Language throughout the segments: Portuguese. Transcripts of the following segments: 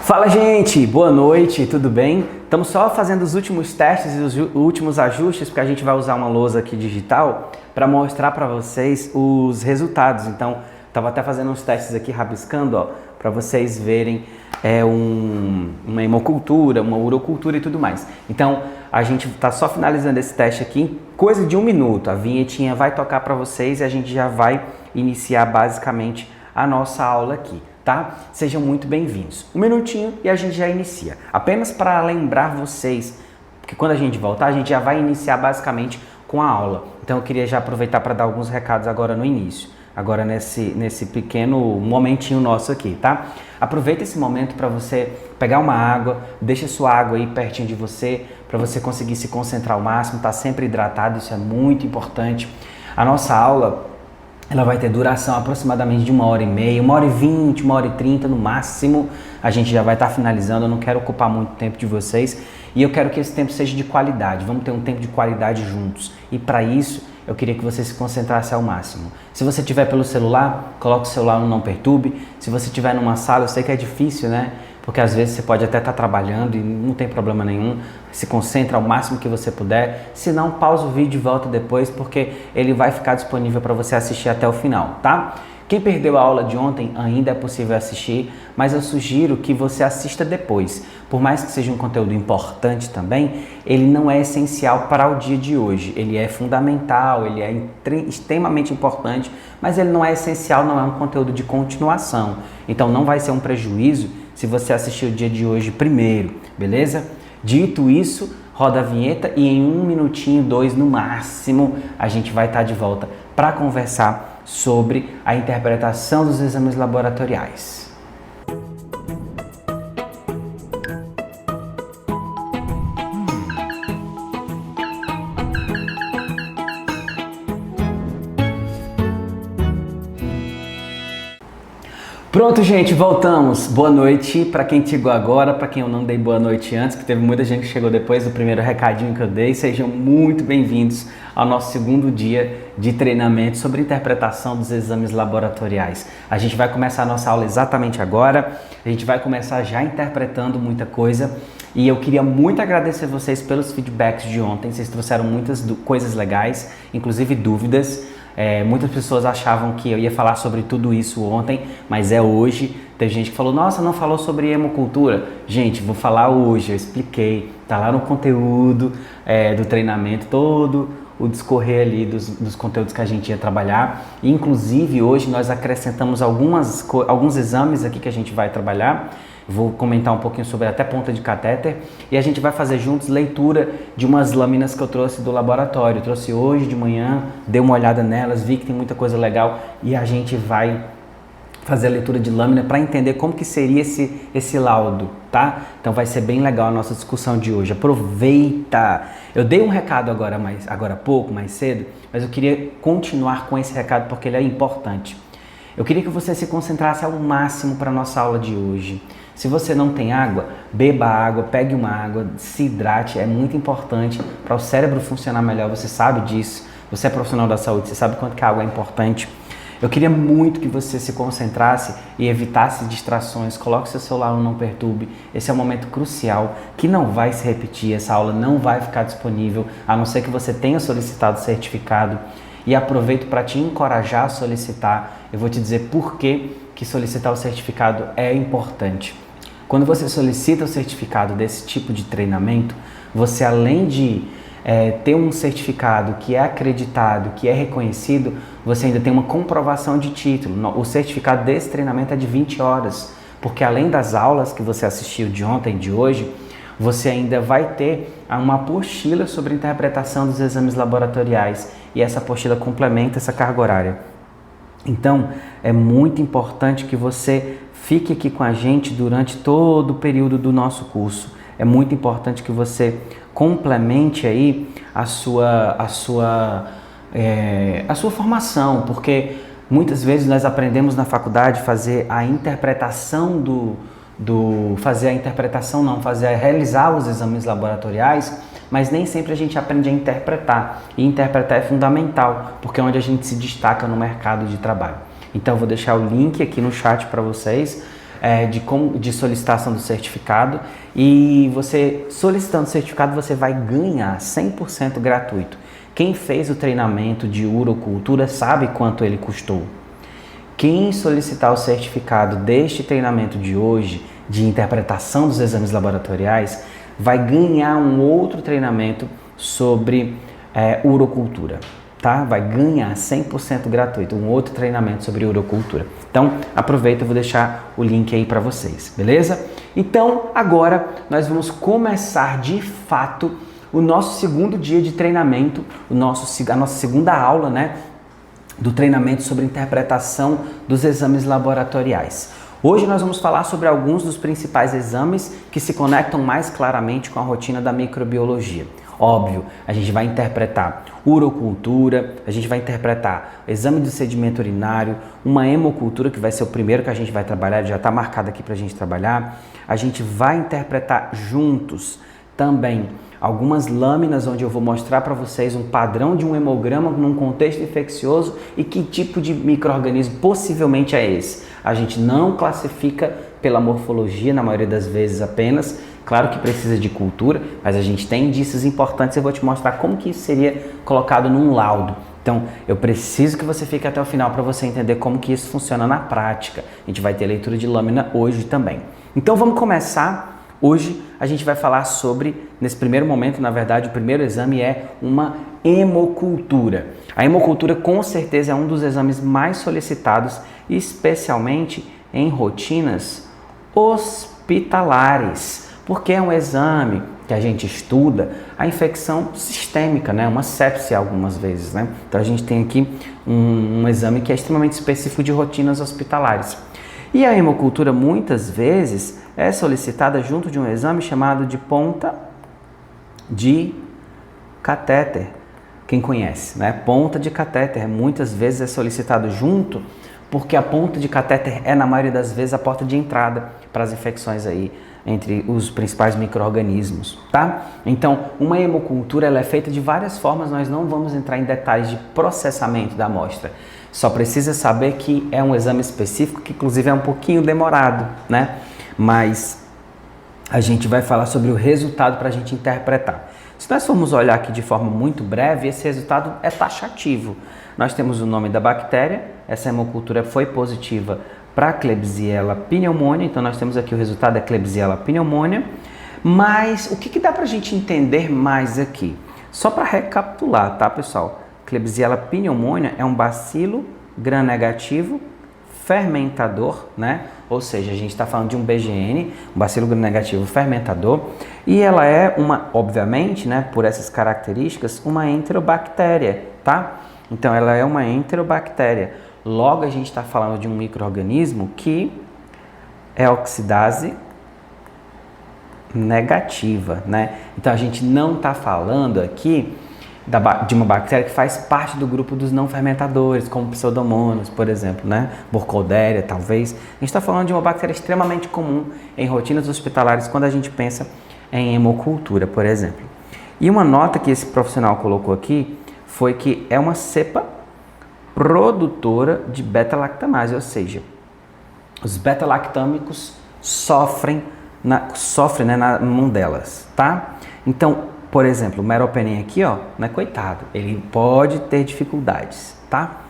Fala, gente, boa noite, tudo bem? Estamos só fazendo os últimos testes e os últimos ajustes, porque a gente vai usar uma lousa aqui digital para mostrar para vocês os resultados. Então, estava até fazendo uns testes aqui, rabiscando, ó, para vocês verem uma hemocultura, uma urocultura e tudo mais. Então, a gente está só finalizando esse teste aqui, coisa de 1 minuto. A vinhetinha vai tocar para vocês e a gente já vai iniciar basicamente a nossa aula aqui. Tá? Sejam muito bem-vindos. 1 minutinho e a gente já inicia. Apenas para lembrar vocês que quando a gente voltar, a gente já vai iniciar basicamente com a aula. Então eu queria já aproveitar para dar alguns recados agora no início. Agora nesse pequeno momentinho nosso aqui, tá? Aproveita esse momento para você pegar uma água, deixa sua água aí pertinho de você, para você conseguir se concentrar ao máximo, tá sempre hidratado, isso é muito importante. A nossa aula ela vai ter duração aproximadamente de 1h30, 1h20, 1h30 no máximo. A gente já vai estar finalizando, eu não quero ocupar muito tempo de vocês e eu quero que esse tempo seja de qualidade. Vamos ter um tempo de qualidade juntos e para isso eu queria que você se concentrasse ao máximo. Se você estiver pelo celular, coloque o celular no não perturbe. Se você estiver numa sala, eu sei que é difícil, né? Porque às vezes você pode até estar trabalhando e não tem problema nenhum. Se concentra ao máximo que você puder. Se não, pausa o vídeo e volta depois, porque ele vai ficar disponível para você assistir até o final, tá? Quem perdeu a aula de ontem ainda é possível assistir, mas eu sugiro que você assista depois. Por mais que seja um conteúdo importante também, ele não é essencial para o dia de hoje. Ele é fundamental, ele é extremamente importante, mas ele não é essencial, não é um conteúdo de continuação. Então não vai ser um prejuízo se você assistir o dia de hoje primeiro, beleza? Dito isso, roda a vinheta e em 1 minutinho, 2 no máximo, a gente vai estar de volta para conversar sobre a interpretação dos exames laboratoriais. Pronto, gente, voltamos. Boa noite para quem chegou agora, para quem eu não dei boa noite antes, que teve muita gente que chegou depois do primeiro recadinho que eu dei. Sejam muito bem-vindos ao nosso segundo dia de treinamento sobre interpretação dos exames laboratoriais. A gente vai começar a nossa aula exatamente agora. A gente vai começar já interpretando muita coisa e eu queria muito agradecer vocês pelos feedbacks de ontem. Vocês trouxeram muitas coisas legais, inclusive dúvidas. Muitas pessoas achavam que eu ia falar sobre tudo isso ontem, mas é hoje. Tem gente que falou, nossa, não falou sobre hemocultura. Gente, vou falar hoje, eu expliquei, tá lá no conteúdo do treinamento, todo o discorrer ali dos conteúdos que a gente ia trabalhar. Inclusive, hoje nós acrescentamos alguns exames aqui que a gente vai trabalhar. Vou comentar um pouquinho sobre até ponta de catéter e a gente vai fazer juntos leitura de umas lâminas que eu trouxe do laboratório. Eu trouxe hoje de manhã, dei uma olhada nelas, vi que tem muita coisa legal e a gente vai fazer a leitura de lâmina para entender como que seria esse laudo, tá? Então vai ser bem legal a nossa discussão de hoje. Aproveita! Eu dei um recado agora há pouco, mais cedo, mas eu queria continuar com esse recado porque ele é importante. Eu queria que você se concentrasse ao máximo para a nossa aula de hoje. Se você não tem água, beba água, pegue uma água, se hidrate, é muito importante para o cérebro funcionar melhor, você sabe disso, você é profissional da saúde, você sabe quanto que a água é importante. Eu queria muito que você se concentrasse e evitasse distrações, coloque seu celular no não perturbe, esse é um momento crucial que não vai se repetir, essa aula não vai ficar disponível, a não ser que você tenha solicitado o certificado. E aproveito para te encorajar a solicitar, eu vou te dizer por que solicitar o certificado é importante. Quando você solicita o certificado desse tipo de treinamento, você além de ter um certificado que é acreditado, que é reconhecido, você ainda tem uma comprovação de título. O certificado desse treinamento é de 20 horas, porque além das aulas que você assistiu de ontem e de hoje, você ainda vai ter uma apostila sobre interpretação dos exames laboratoriais e essa apostila complementa essa carga horária. Então, é muito importante que você fique aqui com a gente durante todo o período do nosso curso. É muito importante que você complemente aí a sua formação, porque muitas vezes nós aprendemos na faculdade fazer a interpretação realizar os exames laboratoriais, mas nem sempre a gente aprende a interpretar. E interpretar é fundamental, porque é onde a gente se destaca no mercado de trabalho. Então eu vou deixar o link aqui no chat para vocês. de solicitação do certificado, e você solicitando o certificado você vai ganhar 100% gratuito. Quem fez o treinamento de urocultura sabe quanto ele custou. Quem solicitar o certificado deste treinamento de hoje, de interpretação dos exames laboratoriais, vai ganhar um outro treinamento sobre urocultura, tá? Vai ganhar 100% gratuito, um outro treinamento sobre urocultura. Então, aproveita, eu vou deixar o link aí para vocês, beleza? Então, agora nós vamos começar de fato o nosso segundo dia de treinamento, a nossa segunda aula, né? Do treinamento sobre interpretação dos exames laboratoriais. Hoje nós vamos falar sobre alguns dos principais exames que se conectam mais claramente com a rotina da microbiologia. Óbvio, a gente vai interpretar urocultura, a gente vai interpretar exame de sedimento urinário, uma hemocultura, que vai ser o primeiro que a gente vai trabalhar, já está marcado aqui para a gente trabalhar. A gente vai interpretar juntos também algumas lâminas onde eu vou mostrar para vocês um padrão de um hemograma num contexto infeccioso e que tipo de micro-organismo possivelmente é esse. A gente não classifica pela morfologia, na maioria das vezes apenas. Claro que precisa de cultura, mas a gente tem indícios importantes. Eu vou te mostrar como que isso seria colocado num laudo. Então, eu preciso que você fique até o final para você entender como que isso funciona na prática. A gente vai ter leitura de lâmina hoje também. Então, vamos começar. Hoje a gente vai falar sobre, nesse primeiro momento, na verdade, o primeiro exame é uma hemocultura. A hemocultura com certeza é um dos exames mais solicitados, especialmente em rotinas hospitalares, porque é um exame que a gente estuda a infecção sistêmica, né? Uma sepse algumas vezes, né? Então a gente tem aqui um exame que é extremamente específico de rotinas hospitalares. E a hemocultura muitas vezes é solicitada junto de um exame chamado de ponta de catéter. Quem conhece, né? Ponta de catéter muitas vezes é solicitado junto, porque a ponta de catéter é, na maioria das vezes, a porta de entrada para as infecções aí entre os principais micro-organismos, tá? Então, uma hemocultura ela é feita de várias formas, nós não vamos entrar em detalhes de processamento da amostra. Só precisa saber que é um exame específico, que inclusive é um pouquinho demorado, né? Mas a gente vai falar sobre o resultado para a gente interpretar. Se nós formos olhar aqui de forma muito breve, esse resultado é taxativo. Nós temos o nome da bactéria, essa hemocultura foi positiva para Klebsiella pneumoniae, então nós temos aqui o resultado é Klebsiella pneumoniae. Mas o que dá para a gente entender mais aqui? Só para recapitular, tá, pessoal? Klebsiella pneumoniae é um bacilo gram-negativo fermentador, né? Ou seja, a gente está falando de um BGN, um bacilo gram-negativo fermentador, e ela é obviamente, né, por essas características, uma enterobactéria, tá? Então ela é uma enterobactéria. Logo a gente está falando de um micro-organismo que é oxidase negativa, né? Então a gente não está falando aqui de uma bactéria que faz parte do grupo dos não fermentadores, como Pseudomonas, por exemplo, né? Burkholderia, talvez. A gente está falando de uma bactéria extremamente comum em rotinas hospitalares quando a gente pensa em hemocultura, por exemplo. E uma nota que esse profissional colocou aqui foi que é uma cepa produtora de beta-lactamase, ou seja, os beta-lactâmicos sofrem na mão delas, tá? Então, por exemplo, o meropenem aqui, ó, né, coitado, ele pode ter dificuldades, tá?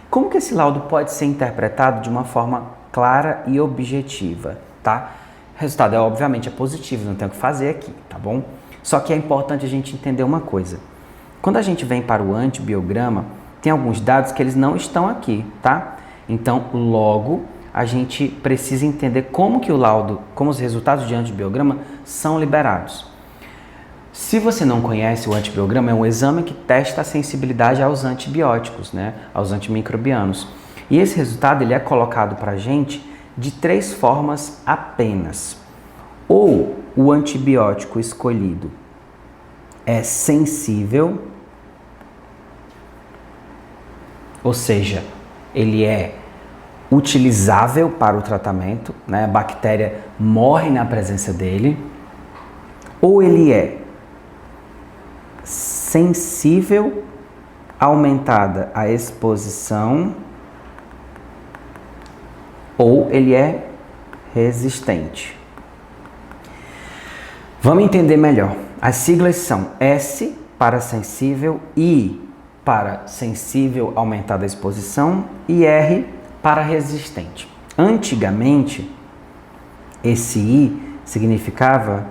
Como que esse laudo pode ser interpretado de uma forma clara e objetiva, tá? O resultado obviamente é positivo, não tem o que fazer aqui, tá bom? Só que é importante a gente entender uma coisa. Quando a gente vem para o antibiograma, tem alguns dados que eles não estão aqui, tá? Então, logo, a gente precisa entender como que o laudo, como os resultados de antibiograma são liberados. Se você não conhece, o antibiograma é um exame que testa a sensibilidade aos antibióticos, né? Aos antimicrobianos. E esse resultado ele é colocado para a gente de 3 formas apenas. Ou o antibiótico escolhido é sensível, ou seja, ele é utilizável para o tratamento, né? A bactéria morre na presença dele, ou ele é sensível, aumentada a exposição, ou ele é resistente. Vamos entender melhor. As siglas são S para sensível, I para sensível aumentada exposição e R para resistente. Antigamente, esse I significava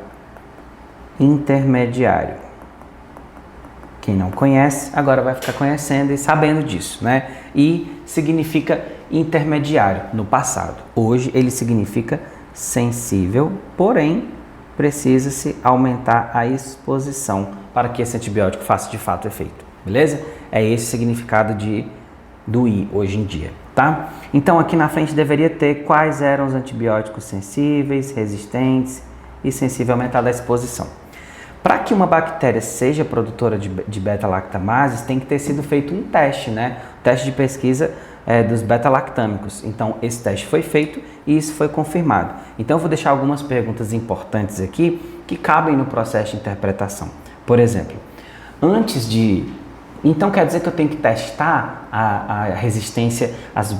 intermediário. Quem não conhece, agora vai ficar conhecendo e sabendo disso, né? I significa intermediário no passado. Hoje ele significa sensível, porém precisa-se aumentar a exposição para que esse antibiótico faça de fato efeito, beleza? É esse o significado do I hoje em dia, tá? Então aqui na frente deveria ter quais eram os antibióticos sensíveis, resistentes e sensível aumentada a exposição. Para que uma bactéria seja produtora de beta-lactamases, tem que ter sido feito um teste, né? O teste de pesquisa dos beta-lactâmicos. Então, esse teste foi feito e isso foi confirmado. Então, eu vou deixar algumas perguntas importantes aqui que cabem no processo de interpretação. Por exemplo, então quer dizer que eu tenho que testar a resistência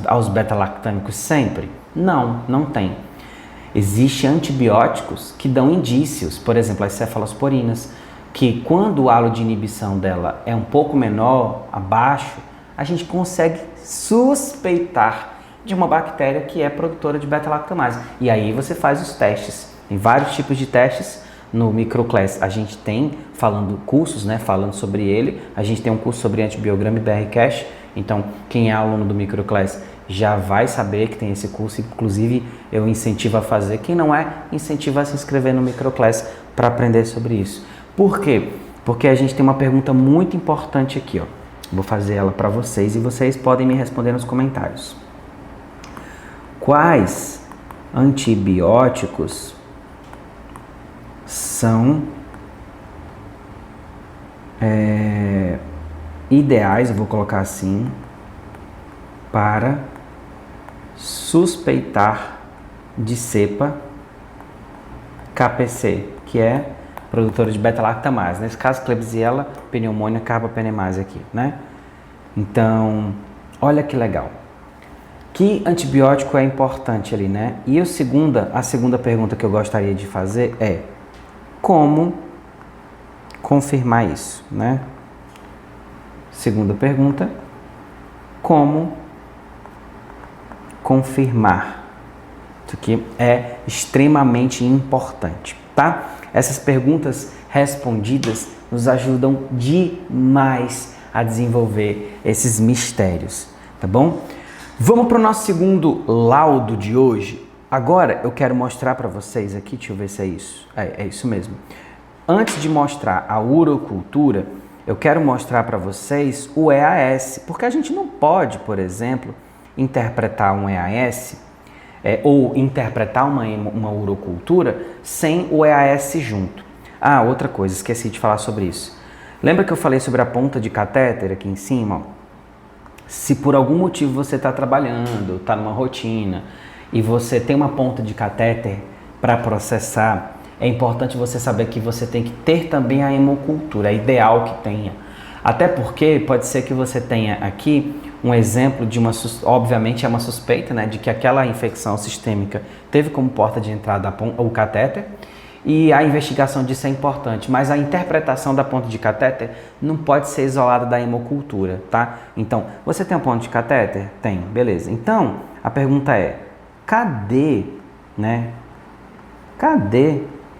aos beta-lactâmicos sempre? Não, não tem. Existem antibióticos que dão indícios, por exemplo, as cefalosporinas, que quando o halo de inibição dela é um pouco menor, abaixo, a gente consegue suspeitar de uma bactéria que é produtora de beta-lactamase. E aí você faz os testes. Tem vários tipos de testes no Microclass. A gente tem cursos, né, falando sobre ele. A gente tem um curso sobre antibiograma e BRCAS. Então, quem é aluno do Microclass já vai saber que tem esse curso. Inclusive, eu incentivo a fazer. Quem não é, incentiva a se inscrever no Microclass para aprender sobre isso. Por quê? Porque a gente tem uma pergunta muito importante aqui, ó. Vou fazer ela para vocês e vocês podem me responder nos comentários. Quais antibióticos são ideais, eu vou colocar assim, para suspeitar de cepa KPC, que é produtora de beta-lactamase. Nesse caso, Klebsiella pneumoniae carbapenemase aqui, né? Então, olha que legal. Que antibiótico é importante ali, né? E a segunda pergunta que eu gostaria de fazer é como confirmar isso, né? Segunda pergunta, como confirmar? Isso aqui é extremamente importante, tá? Essas perguntas respondidas nos ajudam demais a desenvolver esses mistérios, tá bom? Vamos para o nosso segundo laudo de hoje. Agora eu quero mostrar para vocês aqui, deixa eu ver se é isso. É isso mesmo. Antes de mostrar a urocultura, eu quero mostrar para vocês o EAS, porque a gente não pode, por exemplo, interpretar um EAS ou interpretar uma urocultura sem o EAS junto. Ah, outra coisa, esqueci de falar sobre isso. Lembra que eu falei sobre a ponta de catéter aqui em cima? Ó? Se por algum motivo você está trabalhando, está numa rotina e você tem uma ponta de catéter para processar, é importante você saber que você tem que ter também a hemocultura, é ideal que tenha. Até porque pode ser que você tenha aqui um exemplo de obviamente é uma suspeita, né, de que aquela infecção sistêmica teve como porta de entrada o catéter, e a investigação disso é importante, mas a interpretação da ponta de catéter não pode ser isolada da hemocultura, tá? Então, você tem uma ponta de catéter? Tem, beleza. Então, a pergunta é, cadê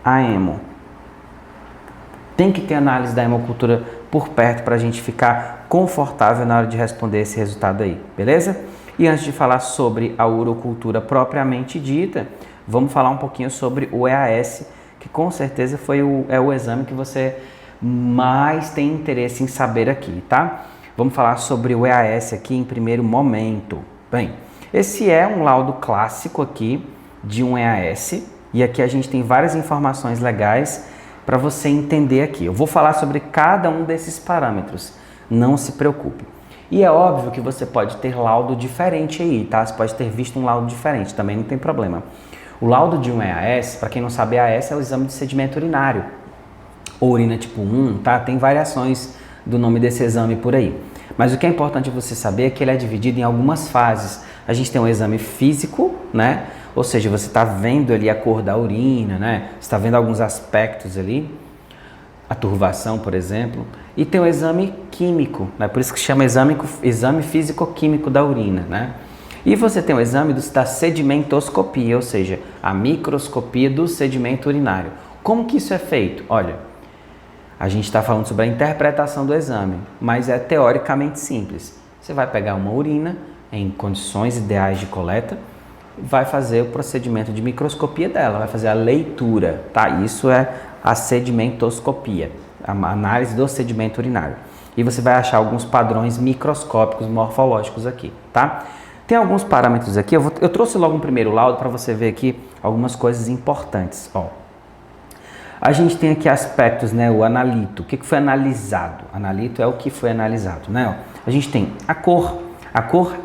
a hemo? Tem que ter análise da hemocultura por perto para a gente ficar confortável na hora de responder esse resultado aí, beleza? E antes de falar sobre a urocultura propriamente dita, vamos falar um pouquinho sobre o EAS, que com certeza é o exame que você mais tem interesse em saber aqui, tá? Vamos falar sobre o EAS aqui em primeiro momento. Bem, esse é um laudo clássico aqui de um EAS, e aqui a gente tem várias informações legais para você entender aqui. Eu vou falar sobre cada um desses parâmetros, não se preocupe. E é óbvio que você pode ter laudo diferente aí, tá? Você pode ter visto um laudo diferente, também não tem problema. O laudo de um EAS, para quem não sabe, EAS é o exame de sedimento urinário, ou urina tipo 1, tá? Tem variações do nome desse exame por aí. Mas o que é importante você saber é que ele é dividido em algumas fases. A gente tem um exame físico, né? ou seja, você está vendo ali a cor da urina, né? Você está vendo alguns aspectos ali, a turvação, por exemplo, e tem o exame químico, né? Por isso que chama exame físico-químico da urina, né? E você tem o exame da sedimentoscopia, ou seja, a microscopia do sedimento urinário. Como que isso é feito? Olha, a gente está falando sobre a interpretação do exame, mas é teoricamente simples. Você vai pegar uma urina em condições ideais de coleta, vai fazer o procedimento de microscopia dela, vai fazer a leitura, tá? Isso é a sedimentoscopia, a análise do sedimento urinário. E você vai achar alguns padrões microscópicos morfológicos aqui, tá? Tem alguns parâmetros aqui, eu trouxe logo um primeiro laudo para você ver aqui algumas coisas importantes. Ó, a gente tem aqui aspectos, né, o analito, o que foi analisado? Analito é o que foi analisado, né? Ó, a gente tem a cor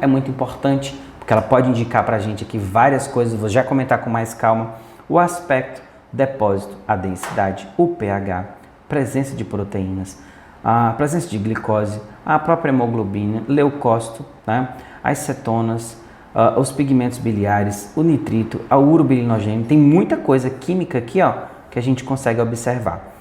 é muito importante, porque ela pode indicar para a gente aqui várias coisas, vou já comentar com mais calma. O aspecto, depósito, a densidade, o pH, presença de proteínas, a presença de glicose, a própria hemoglobina, leucócito, né? As cetonas, os pigmentos biliares, o nitrito, a urobilinogênio, tem muita coisa química aqui, ó, que a gente consegue observar.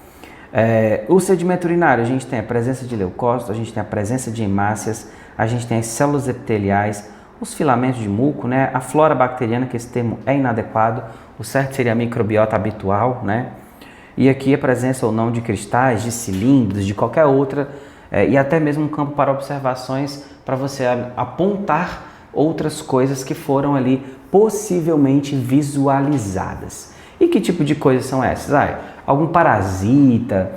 O sedimento urinário, a gente tem a presença de leucócito, a gente tem a presença de hemácias, a gente tem as células epiteliais, os filamentos de muco, né? A flora bacteriana, que esse termo é inadequado, o certo seria a microbiota habitual, né? E aqui a presença ou não de cristais, de cilindros, de qualquer outra, e até mesmo um campo para observações para você apontar outras coisas que foram ali possivelmente visualizadas. E que tipo de coisas são essas? Algum parasita,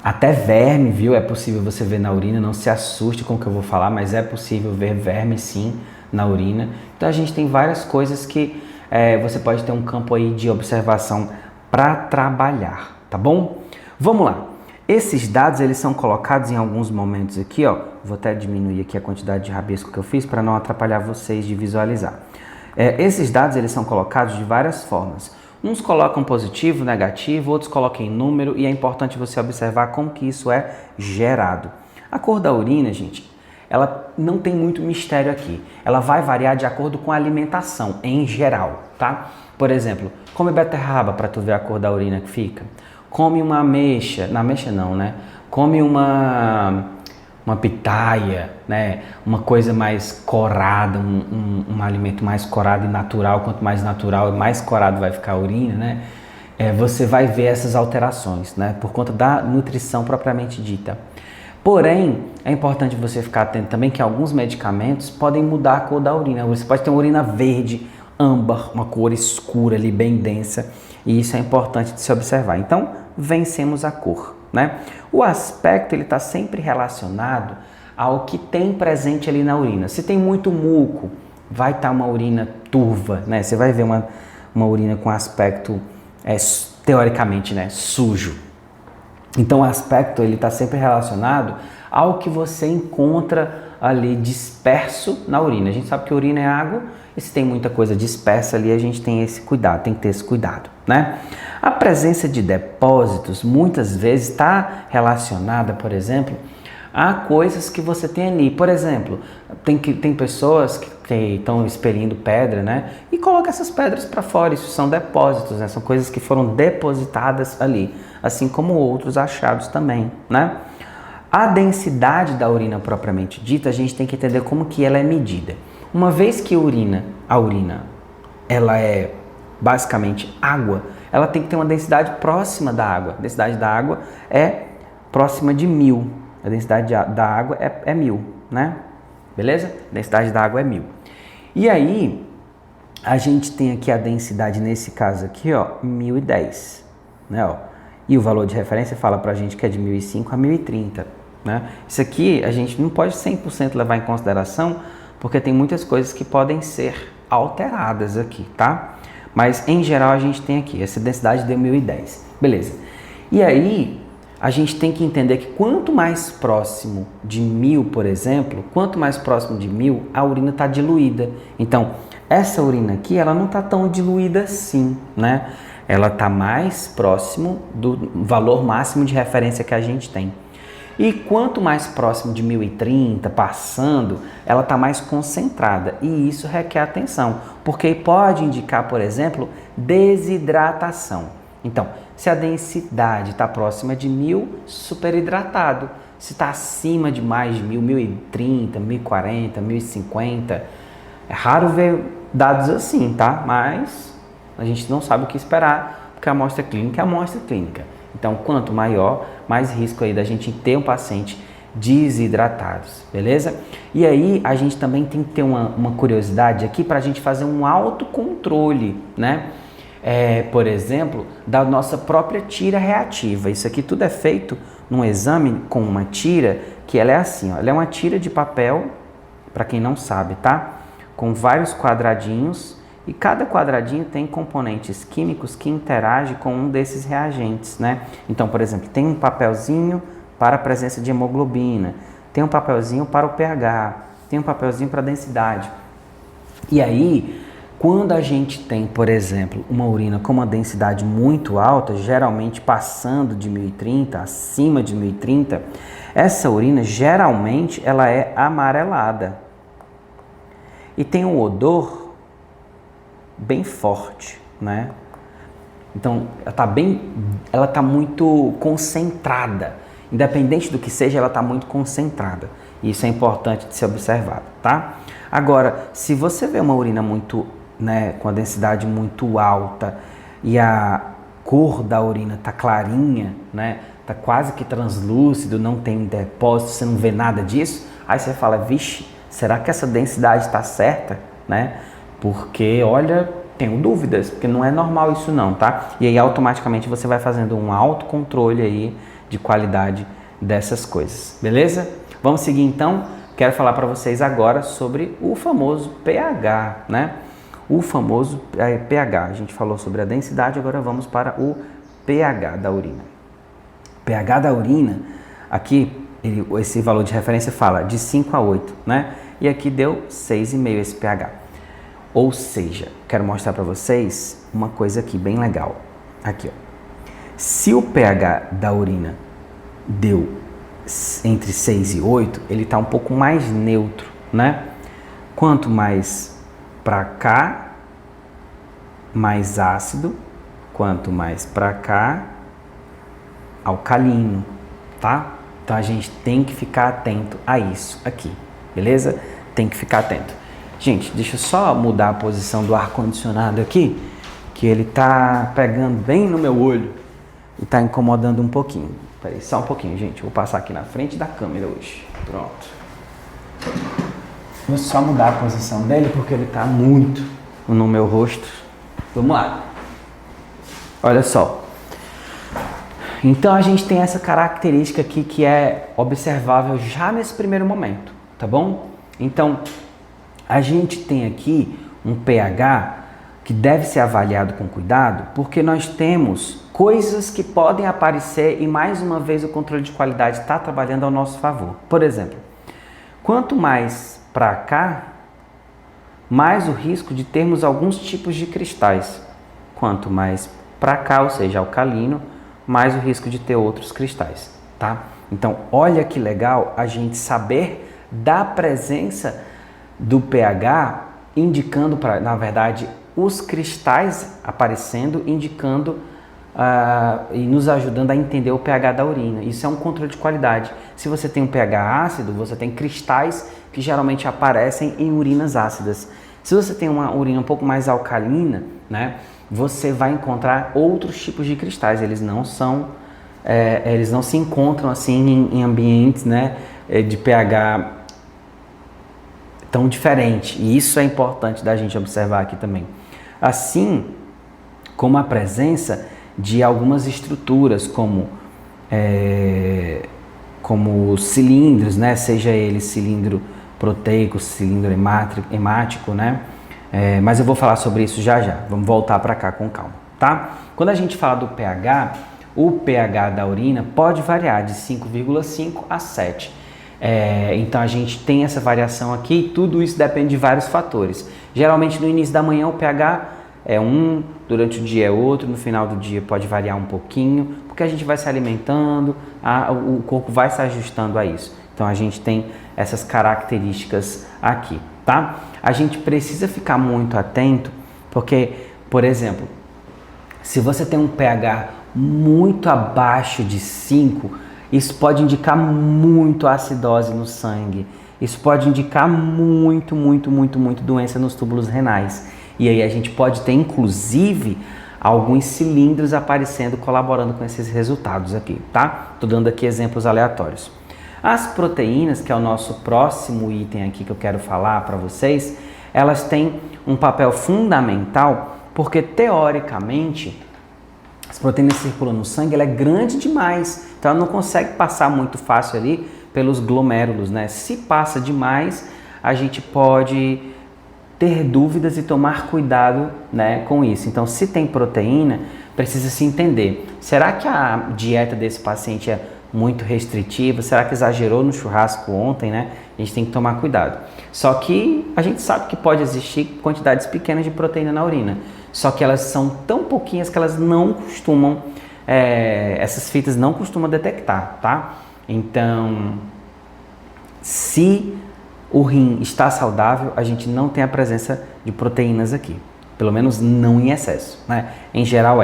até verme, viu? É possível você ver na urina, não se assuste com o que eu vou falar, mas é possível ver verme sim na urina. Então a gente tem várias coisas que você pode ter um campo aí de observação para trabalhar, tá bom? Vamos lá. Esses dados, eles são colocados em alguns momentos aqui, ó. Vou até diminuir aqui a quantidade de rabisco que eu fiz para não atrapalhar vocês de visualizar. Esses dados, eles são colocados de várias formas. Uns colocam positivo, negativo, outros colocam em número, e é importante você observar como que isso é gerado. A cor da urina, gente, ela não tem muito mistério aqui. Ela vai variar de acordo com a alimentação, em geral, tá? Por exemplo, come beterraba para tu ver a cor da urina que fica. Come uma ameixa, na ameixa não, né? Come uma pitaia, né? Uma coisa mais corada, um alimento mais corado e natural. Quanto mais natural e mais corado vai ficar a urina, né? Você vai ver essas alterações, né? Por conta da nutrição propriamente dita. Porém, é importante você ficar atento também que alguns medicamentos podem mudar a cor da urina. Você pode ter uma urina verde, âmbar, uma cor escura ali, bem densa, e isso é importante de se observar. Então, vencemos a cor, né? O aspecto, ele está sempre relacionado ao que tem presente ali na urina. Se tem muito muco, vai estar uma urina turva, né? Você vai ver uma urina com aspecto, teoricamente, né, sujo. Então, o aspecto, ele está sempre relacionado ao que você encontra ali disperso na urina. A gente sabe que a urina é água, e se tem muita coisa dispersa ali, a gente tem esse cuidado, tem que ter esse cuidado, né? A presença de depósitos, muitas vezes, está relacionada, por exemplo, a coisas que você tem ali. Por exemplo, tem pessoas que estão expelindo pedra, né? E colocam essas pedras para fora, isso são depósitos, né? São coisas que foram depositadas ali, assim como outros achados também, né? A densidade da urina propriamente dita, a gente tem que entender como que ela é medida. Uma vez que a urina, ela é basicamente água, ela tem que ter uma densidade próxima da água. A densidade da água é próxima de 1000. A densidade da água é 1000, né? Beleza? A densidade da água é 1000. E aí, a gente tem aqui a densidade, nesse caso aqui, ó, 1010, né? Ó. E o valor de referência fala pra gente que é de 1005 a 1030, né? Isso aqui a gente não pode 100% levar em consideração, porque tem muitas coisas que podem ser alteradas aqui, tá? Mas, em geral, a gente tem aqui essa densidade de 1010. Beleza. E aí, a gente tem que entender que quanto mais próximo de 1000, por exemplo, quanto mais próximo de 1000, a urina está diluída. Então, essa urina aqui, ela não está tão diluída assim, né? Ela está mais próximo do valor máximo de referência que a gente tem. E quanto mais próximo de 1030, passando, ela está mais concentrada. E isso requer atenção, porque pode indicar, por exemplo, desidratação. Então, se a densidade está próxima de 1000, superhidratado. Se está acima de mais de 1000, 1030, 1040, 1050, é raro ver dados assim, tá? Mas a gente não sabe o que esperar, porque a amostra clínica é a amostra clínica. Então, quanto maior, mais risco aí da gente ter um paciente desidratados, beleza? E aí, a gente também tem que ter uma curiosidade aqui para a gente fazer um autocontrole, né? Por exemplo, da nossa própria tira reativa. Isso aqui tudo é feito num exame com uma tira, que ela é assim, ó, ela é uma tira de papel, para quem não sabe, tá? Com vários quadradinhos, e cada quadradinho tem componentes químicos que interagem com um desses reagentes, né? Então, por exemplo, tem um papelzinho para a presença de hemoglobina, tem um papelzinho para o pH, tem um papelzinho para a densidade. E aí, quando a gente tem, por exemplo, uma urina com uma densidade muito alta, geralmente passando de 1030, acima de 1030, essa urina geralmente ela é amarelada e tem um odor bem forte, né? Então, ela está muito concentrada. Independente do que seja, ela está muito concentrada. Isso é importante de ser observado, tá? Agora, se você vê uma urina muito, né, com a densidade muito alta e a cor da urina está clarinha, né, está quase que translúcido, não tem depósito, você não vê nada disso, aí você fala, vixe, será que essa densidade está certa, né? Porque, olha, tenho dúvidas, porque não é normal isso não, tá? E aí automaticamente você vai fazendo um autocontrole aí de qualidade dessas coisas, beleza? Vamos seguir então. Quero falar para vocês agora sobre o famoso pH, né? O famoso pH. A gente falou sobre a densidade, agora vamos para o pH da urina. pH da urina, aqui esse valor de referência fala de 5 a 8, né? E aqui deu 6,5 esse pH. Ou seja, quero mostrar para vocês uma coisa aqui bem legal. Aqui, ó. Se o pH da urina deu entre 6 e 8, ele está um pouco mais neutro, né? Quanto mais para cá, mais ácido. Quanto mais para cá, alcalino, tá? Então a gente tem que ficar atento a isso aqui, beleza? Tem que ficar atento. Gente, deixa eu só mudar a posição do ar-condicionado aqui, que ele tá pegando bem no meu olho e tá incomodando um pouquinho. Peraí, só um pouquinho, gente. Vou passar aqui na frente da câmera hoje. Pronto. Vou só mudar a posição dele porque ele tá muito no meu rosto. Vamos lá. Olha só. Então a gente tem essa característica aqui que é observável já nesse primeiro momento, tá bom? Então, a gente tem aqui um pH que deve ser avaliado com cuidado, porque nós temos coisas que podem aparecer e, mais uma vez, o controle de qualidade está trabalhando ao nosso favor. Por exemplo, quanto mais para cá, mais o risco de termos alguns tipos de cristais. Quanto mais para cá, ou seja, alcalino, mais o risco de ter outros cristais, tá? Então, olha que legal a gente saber da presença do pH, indicando, na verdade, os cristais aparecendo, indicando e nos ajudando a entender o pH da urina. Isso é um controle de qualidade. Se você tem um pH ácido, você tem cristais que geralmente aparecem em urinas ácidas. Se você tem uma urina um pouco mais alcalina, né, você vai encontrar outros tipos de cristais. Eles não se encontram assim em ambientes, né, de pH tão diferente. E isso é importante da gente observar aqui também. Assim como a presença de algumas estruturas, como cilindros, né? Seja ele cilindro proteico, cilindro hemático, né? Mas eu vou falar sobre isso já já. Vamos voltar para cá com calma, tá? Quando a gente fala do pH, o pH da urina pode variar de 5,5 a 7. Então a gente tem essa variação aqui e tudo isso depende de vários fatores. Geralmente no início da manhã o pH é um, durante o dia é outro, no final do dia pode variar um pouquinho, porque a gente vai se alimentando, o corpo vai se ajustando a isso. Então a gente tem essas características aqui, tá? A gente precisa ficar muito atento, porque, por exemplo, se você tem um pH muito abaixo de 5, isso pode indicar muito acidose no sangue. Isso pode indicar muito doença nos túbulos renais. E aí a gente pode ter, inclusive, alguns cilindros aparecendo, colaborando com esses resultados aqui, tá? Tô dando aqui exemplos aleatórios. As proteínas, que é o nosso próximo item aqui que eu quero falar para vocês, elas têm um papel fundamental, porque teoricamente as proteínas circulam no sangue, ela é grande demais, então ela não consegue passar muito fácil ali pelos glomérulos, né? Se passa demais, a gente pode ter dúvidas e tomar cuidado, né, com isso. Então, se tem proteína, precisa se entender. Será que a dieta desse paciente é muito restritiva? Será que exagerou no churrasco ontem, né? A gente tem que tomar cuidado. Só que a gente sabe que pode existir quantidades pequenas de proteína na urina. Só que elas são tão pouquinhas que elas não costumam, essas fitas não costumam detectar, tá? Então, se o rim está saudável, a gente não tem a presença de proteínas aqui. Pelo menos não em excesso, né? Em geral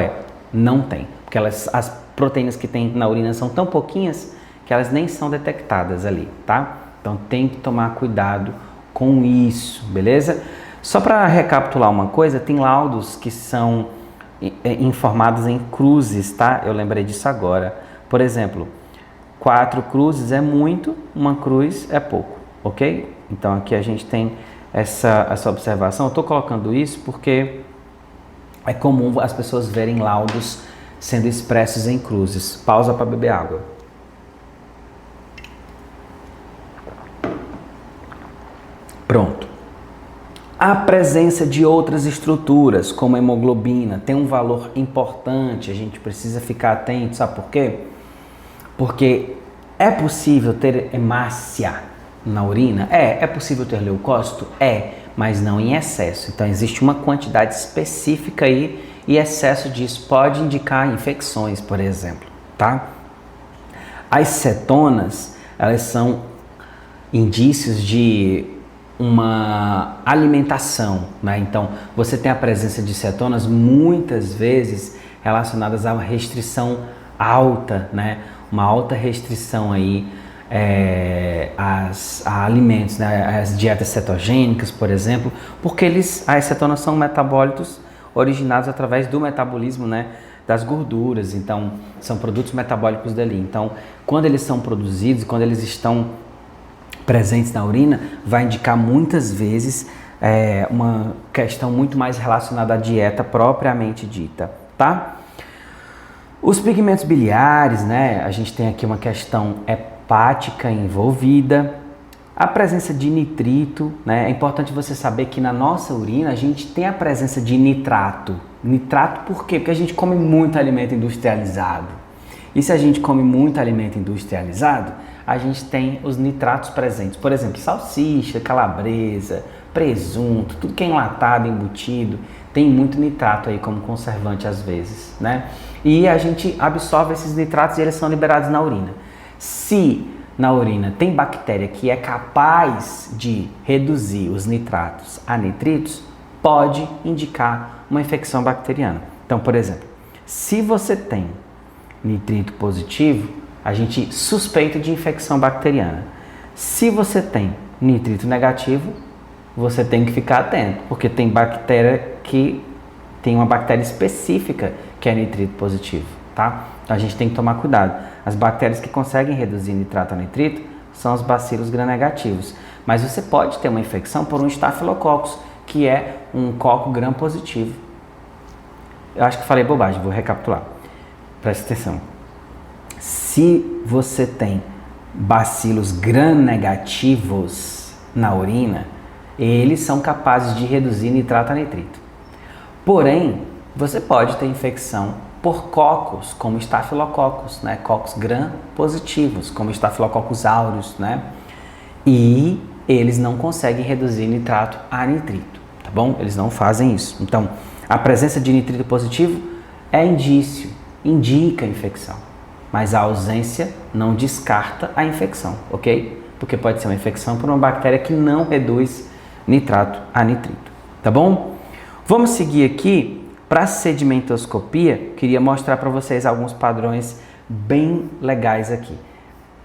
não tem. Porque as proteínas que tem na urina são tão pouquinhas que elas nem são detectadas ali, tá? Então tem que tomar cuidado com isso, beleza? Só para recapitular uma coisa, tem laudos que são informados em cruzes, tá? Eu lembrei disso agora. Por exemplo, 4 cruzes é muito, 1 cruz é pouco, ok? Então aqui a gente tem essa observação. Eu estou colocando isso porque é comum as pessoas verem laudos sendo expressos em cruzes. Pausa para beber água. Pronto. A presença de outras estruturas, como a hemoglobina, tem um valor importante, a gente precisa ficar atento, sabe por quê? Porque é possível ter hemácia na urina? É possível ter leucócito? Mas não em excesso. Então existe uma quantidade específica aí e excesso disso pode indicar infecções, por exemplo, tá? As cetonas, elas são indícios de uma alimentação, né? Então, você tem a presença de cetonas muitas vezes relacionadas a uma restrição alta, né? Uma alta restrição aí a alimentos, né? As dietas cetogênicas, por exemplo, porque as cetonas são metabólitos originados através do metabolismo, né, das gorduras. Então, são produtos metabólicos dali. Então, quando eles são produzidos, quando eles estão presentes na urina, vai indicar muitas vezes uma questão muito mais relacionada à dieta propriamente dita, tá? Os pigmentos biliares, né? A gente tem aqui uma questão hepática envolvida. A presença de nitrito, né? É importante você saber que na nossa urina a gente tem a presença de nitrato. Nitrato por quê? Porque a gente come muito alimento industrializado. E se a gente come muito alimento industrializado, a gente tem os nitratos presentes. Por exemplo, salsicha, calabresa, presunto, tudo que é enlatado, embutido, tem muito nitrato aí como conservante às vezes, né? E a gente absorve esses nitratos e eles são liberados na urina. Se na urina tem bactéria que é capaz de reduzir os nitratos a nitritos, pode indicar uma infecção bacteriana. Então, por exemplo, se você tem nitrito positivo, a gente suspeita de infecção bacteriana. Se você tem nitrito negativo, você tem que ficar atento, porque tem bactéria que tem uma bactéria específica que é nitrito positivo, tá? Então a gente tem que tomar cuidado. As bactérias que conseguem reduzir nitrato a nitrito são os bacilos gram-negativos. Mas você pode ter uma infecção por um Staphylococcus, que é um coco gram-positivo. Eu acho que falei bobagem, vou recapitular. Presta atenção. Se você tem bacilos gram-negativos na urina, eles são capazes de reduzir nitrato a nitrito. Porém, você pode ter infecção por cocos, como Staphylococcus, né? Cocos gram-positivos, como Staphylococcus aureus, né? E eles não conseguem reduzir nitrato a nitrito, tá bom? Eles não fazem isso. Então, A presença de nitrito positivo é indício, indica a infecção, mas a ausência não descarta a infecção, ok? Porque pode ser uma infecção por uma bactéria que não reduz nitrato a nitrito, tá bom? Vamos seguir aqui para a sedimentoscopia. Queria mostrar para vocês alguns padrões bem legais aqui.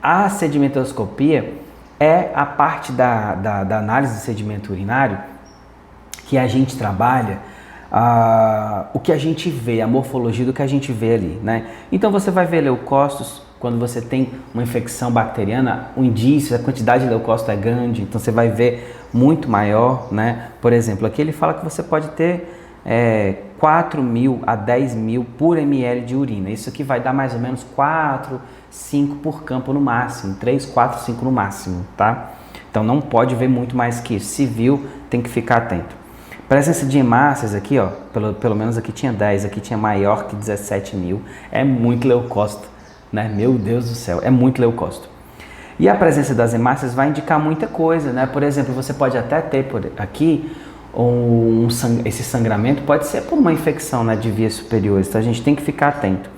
A sedimentoscopia é a parte da análise de sedimento urinário que a gente trabalha o que a gente vê, a morfologia do que a gente vê ali, né? Então você vai ver leucócitos. Quando você tem uma infecção bacteriana, o indício, a quantidade de leucócito é grande, então você vai ver muito maior, né? Por exemplo, aqui ele fala que você pode ter 4.000 a 10.000 por ml de urina. Isso aqui vai dar mais ou menos 4, 5 por campo no máximo, 3, 4, 5 no máximo, tá? Então não pode ver muito mais que isso. Se viu, tem que ficar atento. Presença de hemácias aqui, ó, pelo menos aqui tinha 10, aqui tinha maior que 17.000. É muito leucócito, né? Meu Deus do céu, é muito leucócito. E a presença das hemácias vai indicar muita coisa, né? Por exemplo, você pode até ter por aqui esse sangramento pode ser por uma infecção, né, de vias superiores, então a gente tem que ficar atento.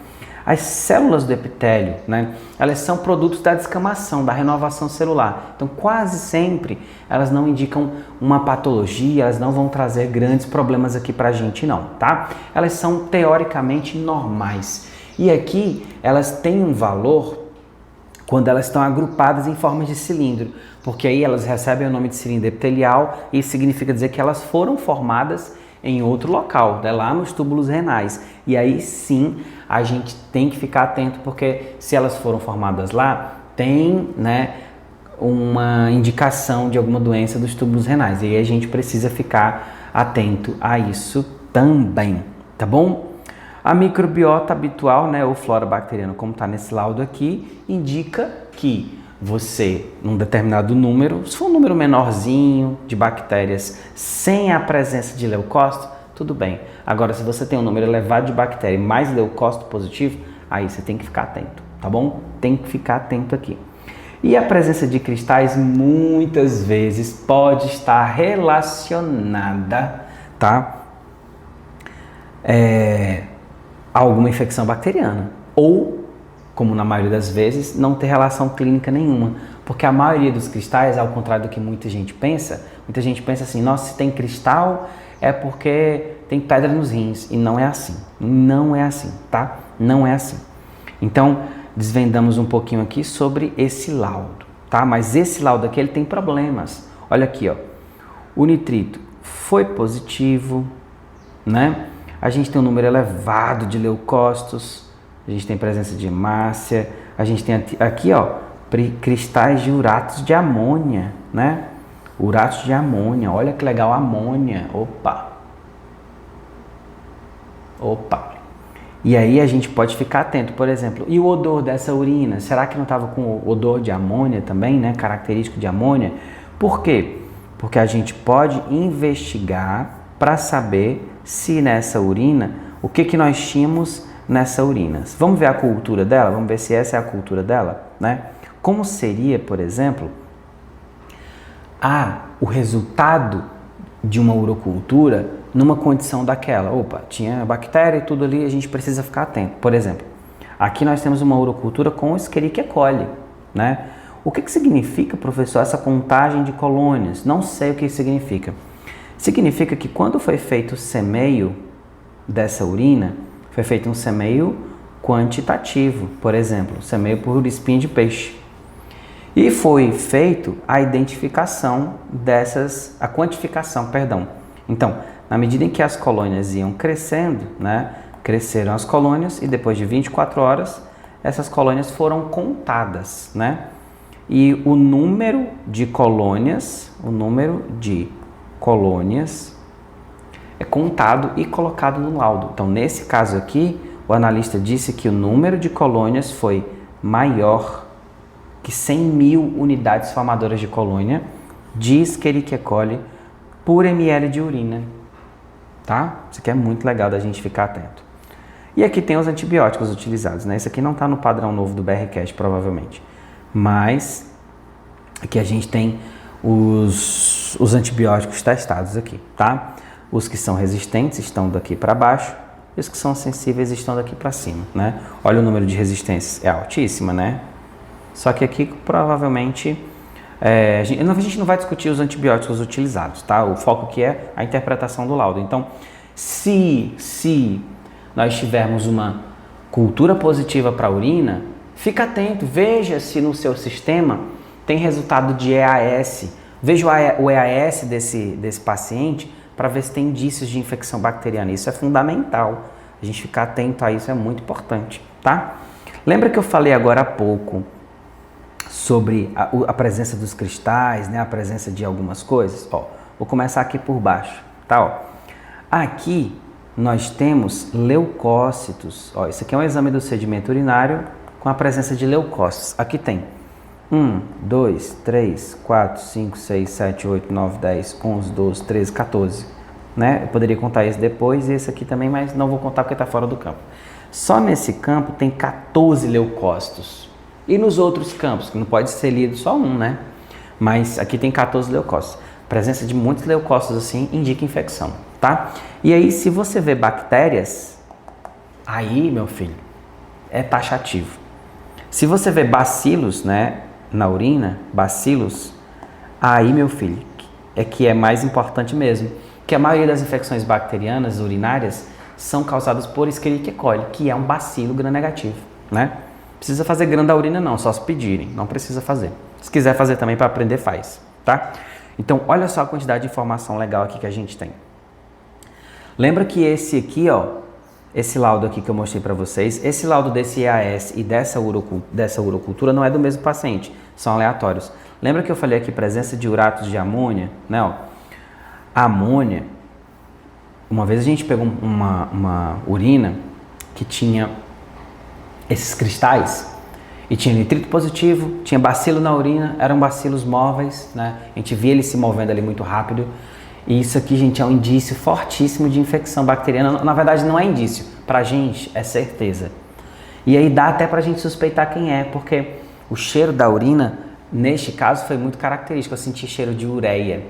As células do epitélio, né, elas são produtos da descamação, da renovação celular. Então, quase sempre, elas não indicam uma patologia, elas não vão trazer grandes problemas aqui pra gente, não, tá? Elas são teoricamente normais. E aqui, elas têm um valor quando elas estão agrupadas em formas de cilindro, porque aí elas recebem o nome de cilindro epitelial e isso significa dizer que elas foram formadas em outro local, né, lá nos túbulos renais. E aí sim a gente tem que ficar atento, porque se elas foram formadas lá, tem, né, uma indicação de alguma doença dos túbulos renais. E aí a gente precisa ficar atento a isso também, tá bom? A microbiota habitual, né, ou flora bacteriana, como está nesse laudo aqui, indica que você, num determinado número, se for um número menorzinho de bactérias sem a presença de leucócito, tudo bem. Agora, se você tem um número elevado de bactérias mais leucócito positivo, aí você tem que ficar atento, tá bom? Tem que ficar atento aqui. E a presença de cristais muitas vezes pode estar relacionada, tá? A alguma infecção bacteriana. Ou, como na maioria das vezes, não ter relação clínica nenhuma. Porque a maioria dos cristais, ao contrário do que muita gente pensa assim, nossa, se tem cristal é porque tem pedra nos rins. E não é assim. Não é assim, tá? Não é assim. Então, desvendamos um pouquinho aqui sobre esse laudo, tá? Mas esse laudo aqui, ele tem problemas. Olha aqui, ó. O nitrito foi positivo, né? A gente tem um número elevado de leucócitos, a gente tem presença de hemácia, a gente tem aqui, ó, cristais de uratos de amônia, né? Uratos de amônia, olha que legal, amônia, opa! E aí a gente pode ficar atento, por exemplo, e o odor dessa urina? Será que não estava com odor de amônia também, né? Característico de amônia? Por quê? Porque a gente pode investigar para saber se nessa urina, o que nós tínhamos nessa urina. Vamos ver a cultura dela? Vamos ver se essa é a cultura dela, né? Como seria, por exemplo, o resultado de uma urocultura numa condição daquela? Opa, tinha bactéria e tudo ali, a gente precisa ficar atento. Por exemplo, aqui nós temos uma urocultura com Escherichia coli, né? O que significa, professor, essa contagem de colônias? Não sei o que significa. Significa que quando foi feito o semeio dessa urina, foi feito um semeio quantitativo, por exemplo, semeio por espinha de peixe. E foi feito a identificação a quantificação, perdão. Então, na medida em que as colônias iam crescendo, né, cresceram as colônias e depois de 24 horas, essas colônias foram contadas, né? E o número de colônias é contado e colocado no laudo. Então, nesse caso aqui, o analista disse que o número de colônias foi maior que 100.000 unidades formadoras de colônia de Escherichia coli por ml de urina, tá? Isso aqui é muito legal da gente ficar atento. E aqui tem os antibióticos utilizados, né? Isso aqui não está no padrão novo do BRCast, provavelmente. Mas aqui a gente tem os antibióticos testados aqui, tá? Os que são resistentes estão daqui para baixo e os que são sensíveis estão daqui para cima, né? Olha o número de resistências, é altíssima, né? Só que aqui provavelmente a gente não vai discutir os antibióticos utilizados, tá? O foco aqui é a interpretação do laudo. Então, se nós tivermos uma cultura positiva para a urina, fica atento, veja se no seu sistema tem resultado de EAS. Veja o EAS desse paciente para ver se tem indícios de infecção bacteriana. Isso é fundamental. A gente ficar atento a isso é muito importante, tá? Lembra que eu falei agora há pouco sobre a presença dos cristais, né? A presença de algumas coisas? Ó, vou começar aqui por baixo, tá? Ó, aqui nós temos leucócitos. Ó, isso aqui é um exame do sedimento urinário com a presença de leucócitos. Aqui tem 1, 2, 3, 4, 5, 6, 7, 8, 9, 10, 11, 12, 13, 14. Né? Eu poderia contar esse depois e esse aqui também, mas não vou contar porque está fora do campo. Só nesse campo tem 14 leucócitos. E nos outros campos, que não pode ser lido só um, né? Mas aqui tem 14 leucócitos. A presença de muitos leucócitos assim indica infecção, tá? E aí, se você vê bactérias, aí, meu filho, é taxativo. Se você vê bacilos, né, na urina, bacilos, aí, meu filho, é que é mais importante mesmo. Que a maioria das infecções bacterianas urinárias são causadas por Escherichia coli, que é um bacilo gram-negativo, né? Precisa fazer gram da urina não, só se pedirem, não precisa fazer. Se quiser fazer também para aprender, faz, tá? Então, olha só a quantidade de informação legal aqui que a gente tem. Lembra que esse aqui, ó, esse laudo aqui que eu mostrei para vocês, esse laudo desse EAS e dessa urocultura não é do mesmo paciente, são aleatórios. Lembra que eu falei aqui presença de uratos de amônia, né? Ó, a amônia, uma vez a gente pegou uma urina que tinha esses cristais e tinha nitrito positivo, tinha bacilo na urina, eram bacilos móveis, né? A gente via ele se movendo ali muito rápido. E isso aqui, gente, é um indício fortíssimo de infecção bacteriana. Na verdade, não é indício, pra gente é certeza. E aí dá até pra gente suspeitar quem é, porque o cheiro da urina, neste caso, foi muito característico. Eu senti cheiro de ureia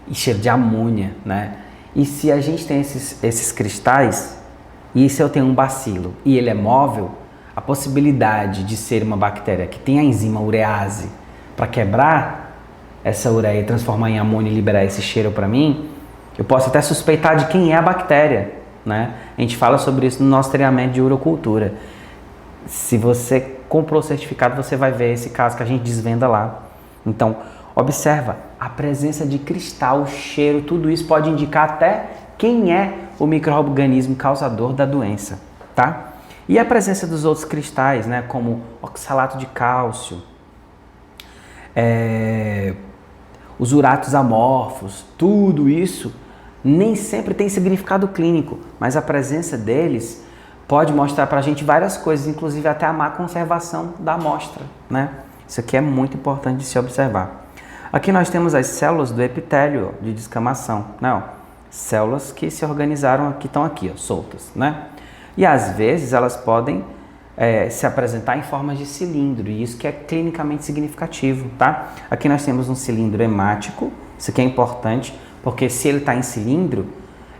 e cheiro de amônia, né? E se a gente tem esses cristais, e se eu tenho um bacilo e ele é móvel, a possibilidade de ser uma bactéria que tem a enzima urease para quebrar essa ureia e transformar em amônia e liberar esse cheiro para mim, eu posso até suspeitar de quem é a bactéria, né? A gente fala sobre isso no nosso treinamento de urocultura. Se você comprou o certificado, você vai ver esse caso que a gente desvenda lá. Então, observa, a presença de cristal, cheiro, tudo isso pode indicar até quem é o micro-organismo causador da doença, tá? E a presença dos outros cristais, né, como oxalato de cálcio, os uratos amorfos, tudo isso nem sempre tem significado clínico, mas a presença deles pode mostrar para a gente várias coisas, inclusive até a má conservação da amostra, né? Isso aqui é muito importante de se observar. Aqui nós temos as células do epitélio de descamação, né? Ó, células que se organizaram, que estão aqui, ó, soltas, né? E às vezes elas podem se apresentar em forma de cilindro, e isso que é clinicamente significativo, tá? Aqui nós temos um cilindro hemático, isso aqui é importante, porque se ele está em cilindro,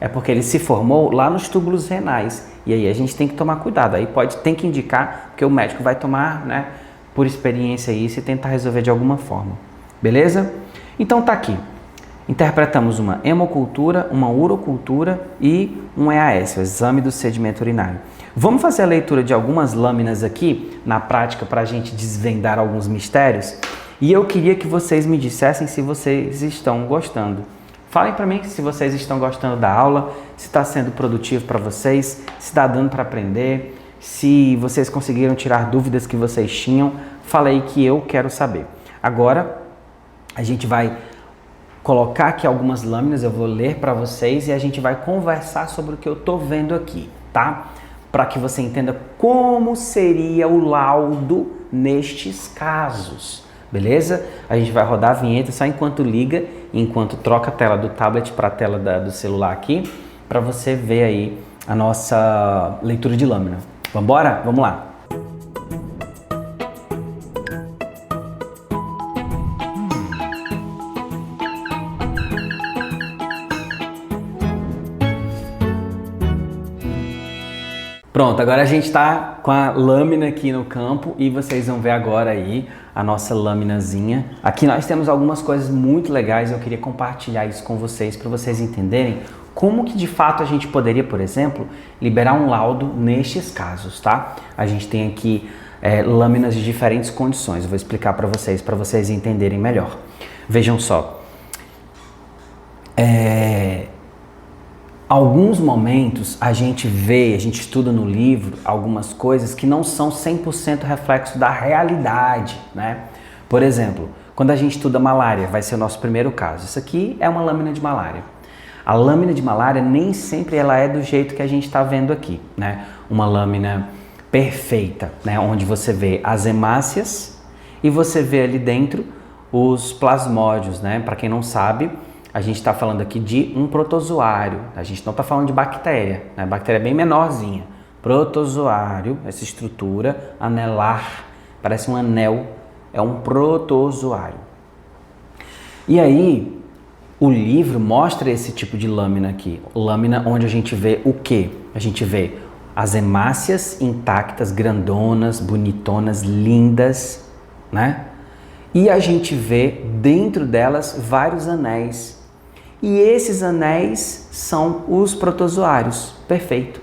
é porque ele se formou lá nos túbulos renais, e aí a gente tem que tomar cuidado, aí tem que indicar, porque o médico vai tomar, né, por experiência isso e tentar resolver de alguma forma, beleza? Então tá aqui. Interpretamos uma hemocultura, uma urocultura e um EAS, o exame do sedimento urinário. Vamos fazer a leitura de algumas lâminas aqui, na prática, para a gente desvendar alguns mistérios? E eu queria que vocês me dissessem se vocês estão gostando. Falem para mim se vocês estão gostando da aula, se está sendo produtivo para vocês, se está dando para aprender, se vocês conseguiram tirar dúvidas que vocês tinham. Fala aí que eu quero saber. Agora, a gente vai colocar aqui algumas lâminas, eu vou ler para vocês e a gente vai conversar sobre o que eu estou vendo aqui, tá? Para que você entenda como seria o laudo nestes casos, beleza? A gente vai rodar a vinheta só enquanto liga, enquanto troca a tela do tablet para a tela do celular aqui, para você ver aí a nossa leitura de lâmina. Vamos embora? Vamos lá! Pronto, agora a gente está com a lâmina aqui no campo e vocês vão ver agora aí a nossa laminazinha. Aqui nós temos algumas coisas muito legais, eu queria compartilhar isso com vocês para vocês entenderem como que de fato a gente poderia, por exemplo, liberar um laudo nestes casos, tá? A gente tem aqui lâminas de diferentes condições, eu vou explicar para vocês entenderem melhor. Vejam só. Alguns momentos a gente estuda no livro algumas coisas que não são 100% reflexo da realidade, né? Por exemplo, quando a gente estuda malária, vai ser o nosso primeiro caso. Isso aqui é uma lâmina de malária. A lâmina de malária nem sempre ela é do jeito que a gente está vendo aqui, né? Uma lâmina perfeita, né? Onde você vê as hemácias e você vê ali dentro os plasmódios, né? Para quem não sabe, a gente está falando aqui de um protozoário, a gente não está falando de bactéria, né? A bactéria é bem menorzinha. Protozoário, essa estrutura anelar, parece um anel, é um protozoário. E aí, o livro mostra esse tipo de lâmina aqui, lâmina onde a gente vê o quê? A gente vê as hemácias intactas, grandonas, bonitonas, lindas, né? E a gente vê dentro delas vários anéis. E esses anéis são os protozoários. Perfeito.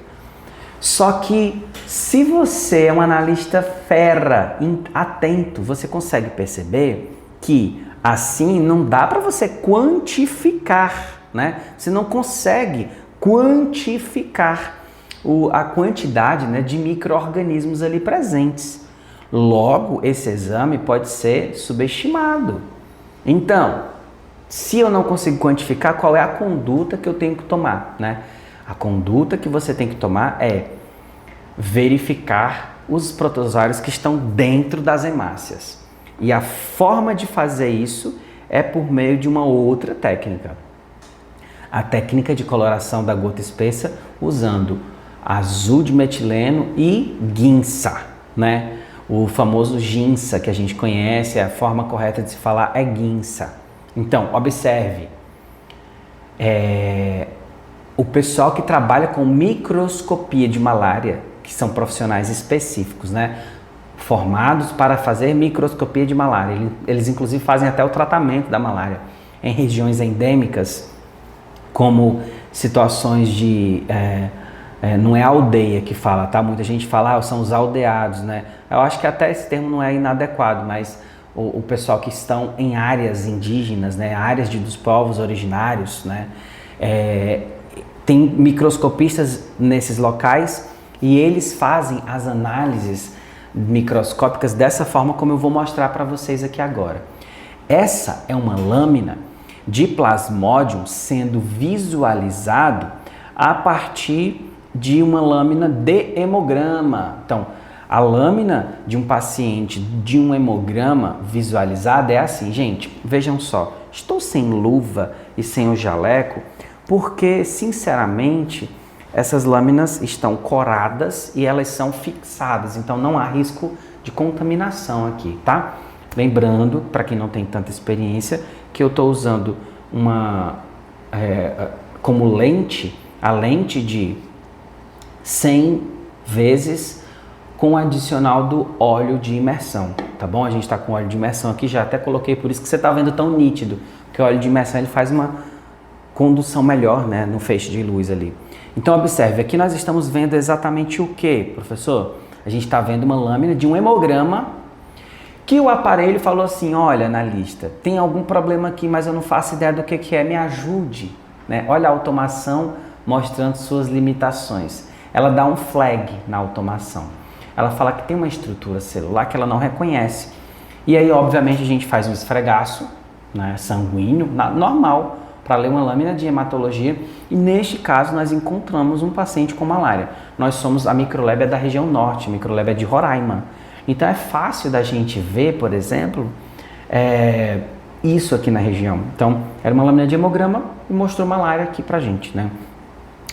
Só que se você é um analista fera, atento, você consegue perceber que assim não dá para você quantificar, né? Você não consegue quantificar a quantidade, né, de micro-organismos ali presentes. Logo, esse exame pode ser subestimado. Então, se eu não consigo quantificar, qual é a conduta que eu tenho que tomar, né? A conduta que você tem que tomar é verificar os protozoários que estão dentro das hemácias. E a forma de fazer isso é por meio de uma outra técnica. A técnica de coloração da gota espessa usando azul de metileno e guinça, né? O famoso ginça que a gente conhece, a forma correta de se falar é guinça. Então, observe, o pessoal que trabalha com microscopia de malária, que são profissionais específicos, né, formados para fazer microscopia de malária, eles inclusive fazem até o tratamento da malária em regiões endêmicas, como situações de... não é aldeia que fala, tá? Muita gente fala, são os aldeados, né? Eu acho que até esse termo não é inadequado, mas o pessoal que estão em áreas indígenas, né? Áreas dos povos originários, né? Tem microscopistas nesses locais e eles fazem as análises microscópicas dessa forma como eu vou mostrar para vocês aqui agora. Essa é uma lâmina de plasmódium sendo visualizado a partir de uma lâmina de hemograma. Então, a lâmina de um paciente de um hemograma visualizada é assim, gente, vejam só, estou sem luva e sem o jaleco porque, sinceramente, essas lâminas estão coradas e elas são fixadas, então não há risco de contaminação aqui, tá? Lembrando, para quem não tem tanta experiência, que eu estou usando como lente, a lente de 100 vezes com adicional do óleo de imersão, tá bom? A gente está com óleo de imersão aqui, já até coloquei, por isso que você está vendo tão nítido, porque o óleo de imersão ele faz uma condução melhor, né, no feixe de luz ali. Então observe, aqui nós estamos vendo exatamente o que, professor? A gente está vendo uma lâmina de um hemograma que o aparelho falou assim, olha, analista, tem algum problema aqui, mas eu não faço ideia do que é, me ajude, né? Olha a automação mostrando suas limitações. Ela dá um flag na automação. Ela fala que tem uma estrutura celular que ela não reconhece. E aí, obviamente, a gente faz um esfregaço, né, sanguíneo, normal, para ler uma lâmina de hematologia. E neste caso, nós encontramos um paciente com malária. Nós somos, a microlébia da região norte, a microlébia de Roraima. Então, é fácil da gente ver, por exemplo, isso aqui na região. Então, era uma lâmina de hemograma e mostrou malária aqui pra gente, né?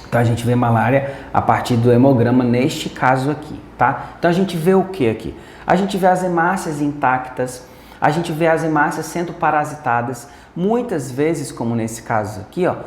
Então, a gente vê malária a partir do hemograma neste caso aqui, tá? Então, a gente vê o que aqui? A gente vê as hemácias intactas, a gente vê as hemácias sendo parasitadas, muitas vezes, como nesse caso aqui, ó,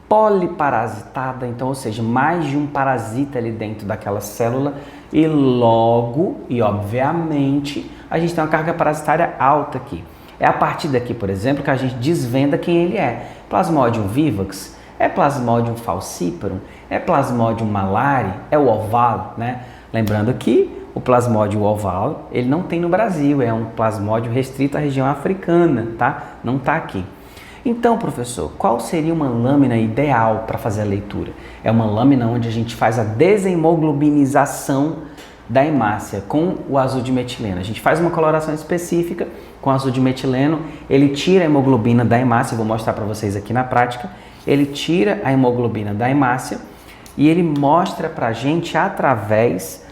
poliparasitada, então, ou seja, mais de um parasita ali dentro daquela célula e logo, e obviamente, a gente tem uma carga parasitária alta aqui. É a partir daqui, por exemplo, que a gente desvenda quem ele é. Plasmodium vivax, é Plasmodium falciparum, é Plasmodium malari, é o ovale, né? Lembrando que o Plasmodium ovale, ele não tem no Brasil, é um plasmódio restrito à região africana, tá? Não tá aqui. Então, professor, qual seria uma lâmina ideal para fazer a leitura? É uma lâmina onde a gente faz a desemoglobinização da hemácia com o azul de metileno. A gente faz uma coloração específica com azul de metileno, ele tira a hemoglobina da hemácia, vou mostrar para vocês aqui na prática. Ele tira a hemoglobina da hemácia e ele mostra para a gente através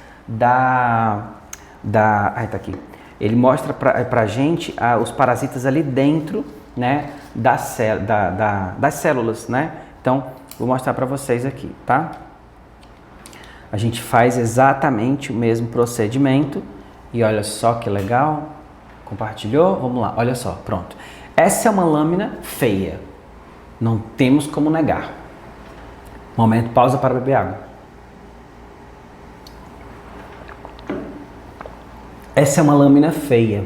Ele mostra para a gente os parasitas ali dentro, né, das células, né? Então, vou mostrar para vocês aqui, tá? A gente faz exatamente o mesmo procedimento e olha só que legal. Compartilhou? Vamos lá, olha só, pronto. Essa é uma lâmina feia, não temos como negar. Momento, pausa para beber água. Essa é uma lâmina feia.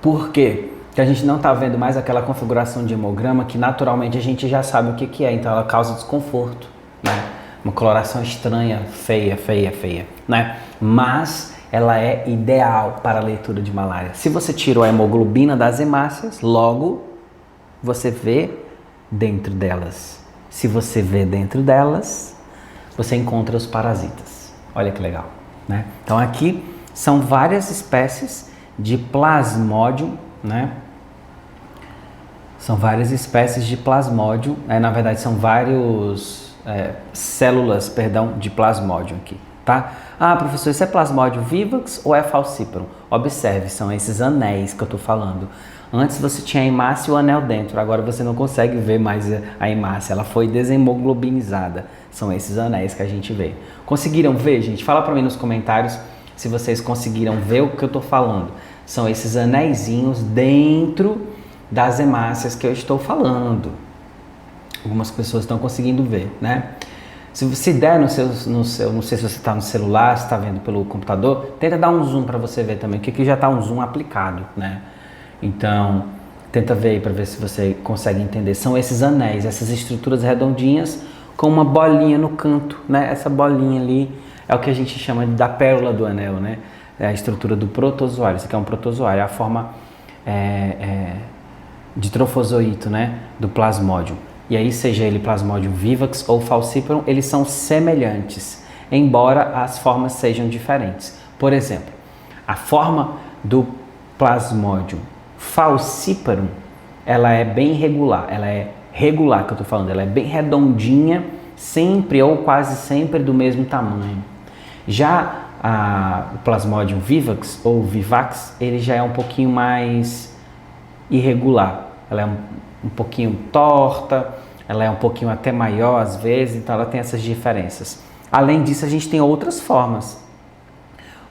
Por quê? Porque a gente não está vendo mais aquela configuração de hemograma que naturalmente a gente já sabe o que é, então ela causa desconforto, né? Uma coloração estranha, feia, né? Mas ela é ideal para a leitura de malária. Se você tirou a hemoglobina das hemácias, logo você vê dentro delas. Se você vê dentro delas, você encontra os parasitas. Olha que legal, né? Então aqui são várias espécies de Plasmodium, né? São várias espécies de Plasmodium, na verdade são vários células, de Plasmodium aqui, tá? Ah, professor, isso é Plasmodium vivax ou é falciparum? Observe, são esses anéis que eu tô falando. Antes você tinha a hemácia e o anel dentro, agora você não consegue ver mais a hemácia, ela foi desemoglobinizada. São esses anéis que a gente vê. Conseguiram ver, gente? Fala para mim nos comentários se vocês conseguiram ver o que eu estou falando. São esses anéisinhos dentro das hemácias que eu estou falando. Algumas pessoas estão conseguindo ver, né? Se der no seu, não sei se você está no celular, se está vendo pelo computador, tenta dar um zoom para você ver também, que aqui já está um zoom aplicado, né? Então, tenta ver aí para ver se você consegue entender. São esses anéis, essas estruturas redondinhas com uma bolinha no canto, né? Essa bolinha ali é o que a gente chama da pérola do anel, né? É a estrutura do protozoário. Isso aqui é um protozoário, é a forma de trofozoito, né? Do plasmódio. E aí, seja ele Plasmodium vivax ou falciparum, eles são semelhantes, embora as formas sejam diferentes. Por exemplo, a forma do Plasmodium falciparum, ela é bem regular, ela é regular que eu estou falando, ela é bem redondinha, sempre ou quase sempre do mesmo tamanho. Já o Plasmodium vivax ou vivax, ele já é um pouquinho mais irregular, ela é um pouquinho torta, ela é um pouquinho até maior às vezes, então ela tem essas diferenças. Além disso, a gente tem outras formas,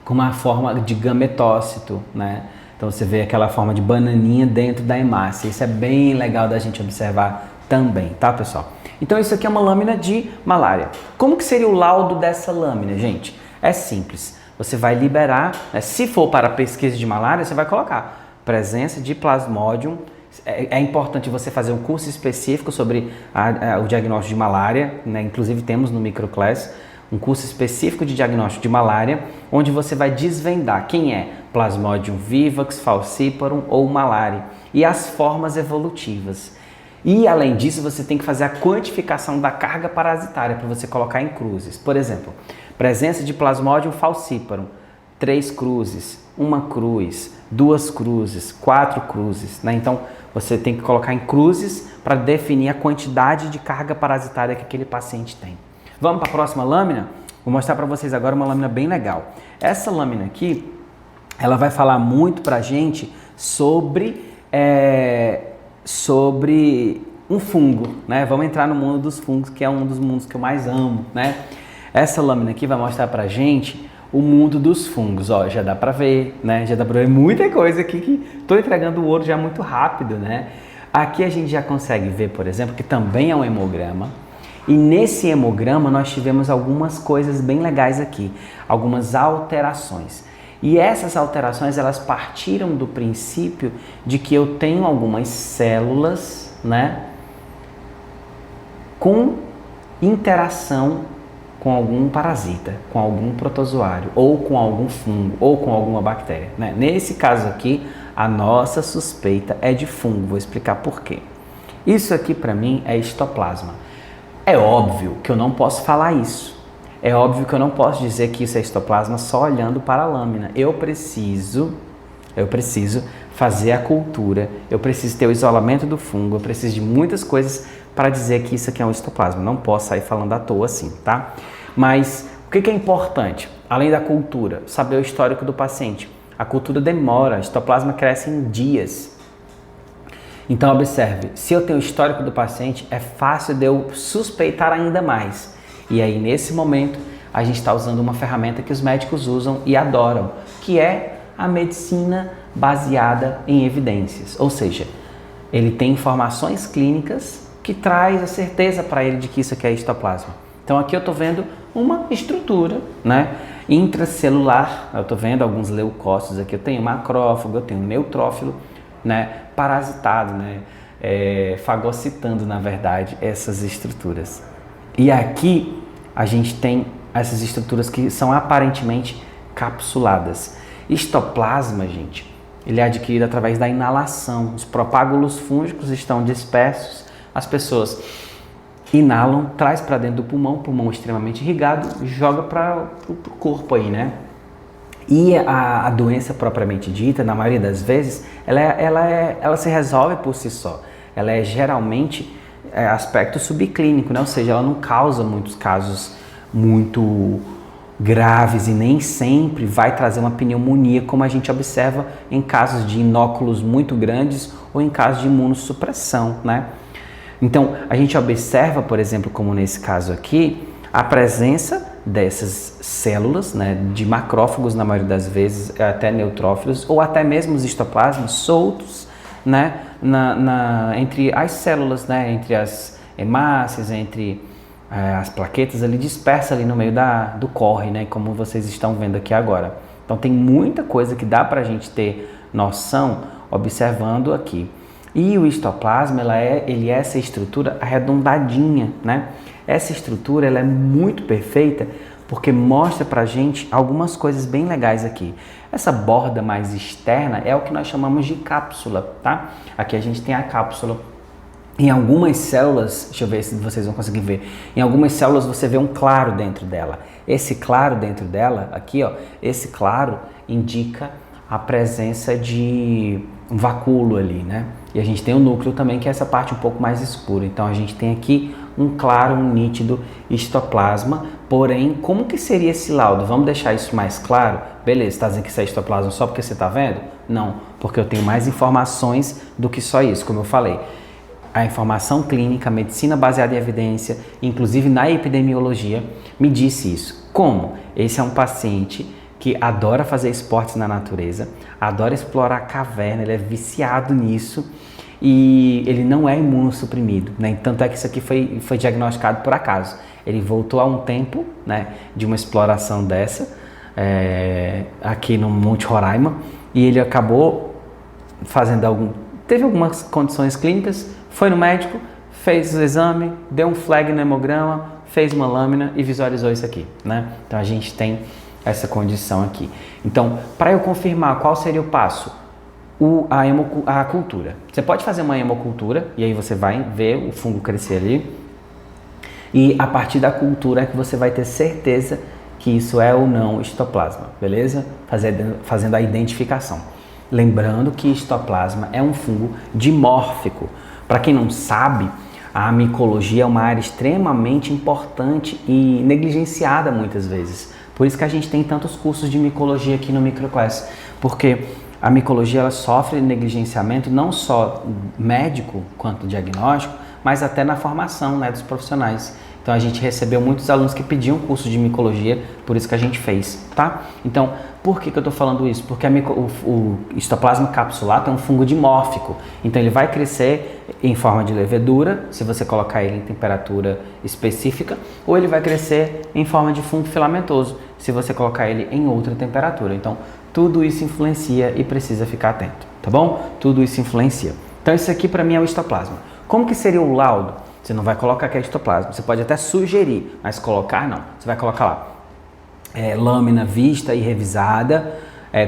como a forma de gametócito, né? Então você vê aquela forma de bananinha dentro da hemácia, isso é bem legal da gente observar também, tá, pessoal? Então isso aqui é uma lâmina de malária. Como que seria o laudo dessa lâmina, gente? É simples, você vai liberar, né, se for para pesquisa de malária, você vai colocar presença de Plasmodium. É importante você fazer um curso específico sobre o diagnóstico de malária, né? Inclusive temos no Microclass um curso específico de diagnóstico de malária, onde você vai desvendar quem é Plasmodium vivax, falciparum ou malari e as formas evolutivas. E além disso, você tem que fazer a quantificação da carga parasitária para você colocar em cruzes. Por exemplo, presença de Plasmodium falciparum, 3 cruzes, 1 cruz, 2 cruzes, 4 cruzes, né? Então, você tem que colocar em cruzes para definir a quantidade de carga parasitária que aquele paciente tem. Vamos para a próxima lâmina? Vou mostrar para vocês agora uma lâmina bem legal. Essa lâmina aqui, ela vai falar muito para a gente sobre um fungo, né? Vamos entrar no mundo dos fungos, que é um dos mundos que eu mais amo, né? Essa lâmina aqui vai mostrar para a gente o mundo dos fungos, ó, já dá para ver, né? Já dá para ver muita coisa aqui que tô entregando o ouro já muito rápido, né? Aqui a gente já consegue ver, por exemplo, que também é um hemograma. E nesse hemograma nós tivemos algumas coisas bem legais aqui, algumas alterações. E essas alterações, elas partiram do princípio de que eu tenho algumas células, né, com interação com algum parasita, com algum protozoário, ou com algum fungo, ou com alguma bactéria, né? Nesse caso aqui, a nossa suspeita é de fungo. Vou explicar por quê. Isso aqui para mim é histoplasma. É óbvio que eu não posso falar isso. É óbvio que eu não posso dizer que isso é histoplasma só olhando para a lâmina. Eu preciso fazer a cultura, eu preciso ter o isolamento do fungo, eu preciso de muitas coisas para dizer que isso aqui é um histoplasma. Não posso sair falando à toa assim, tá? Mas o que é importante? Além da cultura, saber o histórico do paciente. A cultura demora, o histoplasma cresce em dias. Então observe, se eu tenho o histórico do paciente, é fácil de eu suspeitar ainda mais. E aí nesse momento a gente está usando uma ferramenta que os médicos usam e adoram, que é a medicina baseada em evidências. Ou seja, ele tem informações clínicas que traz a certeza para ele de que isso aqui é histoplasma. Então aqui eu estou vendo uma estrutura, né, intracelular. Eu estou vendo alguns leucócitos aqui, eu tenho macrófago, eu tenho neutrófilo, né, parasitado, né, fagocitando, na verdade, essas estruturas. E aqui a gente tem essas estruturas que são aparentemente capsuladas. Histoplasma, gente, ele é adquirido através da inalação. Os propágulos fúngicos estão dispersos, as pessoas inalam, traz para dentro do pulmão extremamente irrigado, joga para o corpo aí, né? E a doença propriamente dita, na maioria das vezes, ela se resolve por si só. Ela é geralmente aspecto subclínico, né? Ou seja, ela não causa muitos casos muito graves e nem sempre vai trazer uma pneumonia, como a gente observa em casos de inóculos muito grandes ou em casos de imunossupressão, né? Então, a gente observa, por exemplo, como nesse caso aqui, a presença dessas células, né, de macrófagos na maioria das vezes, até neutrófilos, ou até mesmo os histoplasmas soltos, né, entre as células, né, entre as hemácias, entre as plaquetas ali, dispersa ali no meio do corre, né, como vocês estão vendo aqui agora. Então tem muita coisa que dá para a gente ter noção observando aqui. E o histoplasma, ele é essa estrutura arredondadinha, né? Essa estrutura ela é muito perfeita porque mostra pra gente algumas coisas bem legais aqui. Essa borda mais externa é o que nós chamamos de cápsula, tá? Aqui a gente tem a cápsula. Em algumas células, deixa eu ver se vocês vão conseguir ver, em algumas células você vê um claro dentro dela. Esse claro dentro dela, aqui ó, esse claro indica a presença de um vacúolo ali, né? E a gente tem o núcleo também, que é essa parte um pouco mais escura. Então a gente tem aqui um claro, um nítido histoplasma. Porém, como que seria esse laudo? Vamos deixar isso mais claro? Beleza, está dizendo que isso é histoplasma só porque você está vendo? Não, porque eu tenho mais informações do que só isso, como eu falei. A informação clínica, a medicina baseada em evidência, inclusive na epidemiologia, me disse isso. Como? Esse é um paciente que adora fazer esportes na natureza, adora explorar a caverna, ele é viciado nisso e ele não é imunossuprimido, né? Tanto é que isso aqui foi diagnosticado por acaso. Ele voltou há um tempo, né, de uma exploração dessa, aqui no Monte Roraima, e ele acabou teve algumas condições clínicas, foi no médico, fez o exame, deu um flag no hemograma, fez uma lâmina e visualizou isso aqui, né? Então a gente tem essa condição aqui. Então, para eu confirmar qual seria o passo, a cultura. Você pode fazer uma hemocultura e aí você vai ver o fungo crescer ali e a partir da cultura é que você vai ter certeza que isso é ou não histoplasma, beleza? Fazendo a identificação. Lembrando que histoplasma é um fungo dimórfico. Para quem não sabe, a micologia é uma área extremamente importante e negligenciada muitas vezes. Por isso que a gente tem tantos cursos de micologia aqui no Microclass, porque a micologia ela sofre negligenciamento não só médico quanto diagnóstico, mas até na formação, né, dos profissionais. Então a gente recebeu muitos alunos que pediam curso de micologia, por isso que a gente fez, tá? Então, por que eu estou falando isso? Porque o histoplasma capsulato é um fungo dimórfico, então ele vai crescer em forma de levedura, se você colocar ele em temperatura específica, ou ele vai crescer em forma de fungo filamentoso, se você colocar ele em outra temperatura. Então, tudo isso influencia e precisa ficar atento, tá bom? Tudo isso influencia. Então, isso aqui para mim é o histoplasma. Como que seria o laudo? Você não vai colocar que é histoplasma, você pode até sugerir, mas colocar não. Você vai colocar lá, lâmina vista e revisada,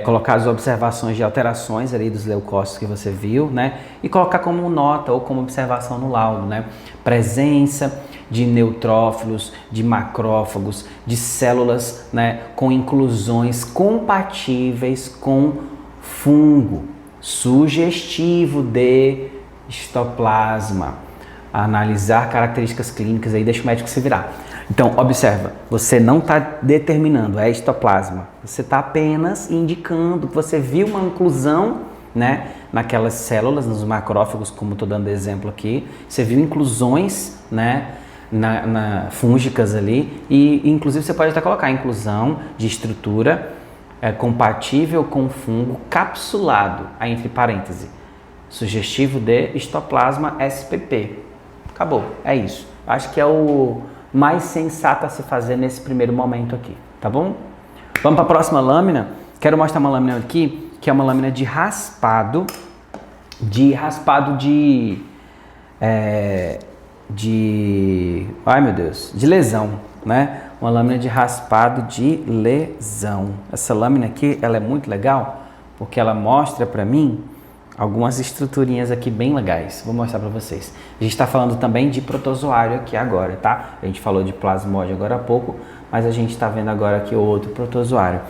colocar as observações de alterações ali dos leucócitos que você viu, né? E colocar como nota ou como observação no laudo, né? Presença de neutrófilos, de macrófagos, de células, né? Com inclusões compatíveis com fungo, sugestivo de histoplasma. Analisar características clínicas aí, deixa o médico se virar. Então, observa, você não está determinando, é histoplasma. Você está apenas indicando que você viu uma inclusão, né, naquelas células, nos macrófagos, como estou dando exemplo aqui. Você viu inclusões, né, fúngicas ali, e inclusive você pode até colocar inclusão de estrutura compatível com fungo capsulado, aí entre parênteses, sugestivo de histoplasma SPP. Acabou, é isso. Acho que é o mais sensato a se fazer nesse primeiro momento aqui, tá bom? Vamos para a próxima lâmina. Quero mostrar uma lâmina aqui, que é uma lâmina de raspado ai meu Deus, de lesão, né? Uma lâmina de raspado de lesão. Essa lâmina aqui, ela é muito legal, porque ela mostra para mim algumas estruturinhas aqui bem legais. Vou mostrar para vocês. A gente está falando também de protozoário aqui agora, tá? A gente falou de plasmódio agora há pouco, mas a gente está vendo agora aqui outro protozoário.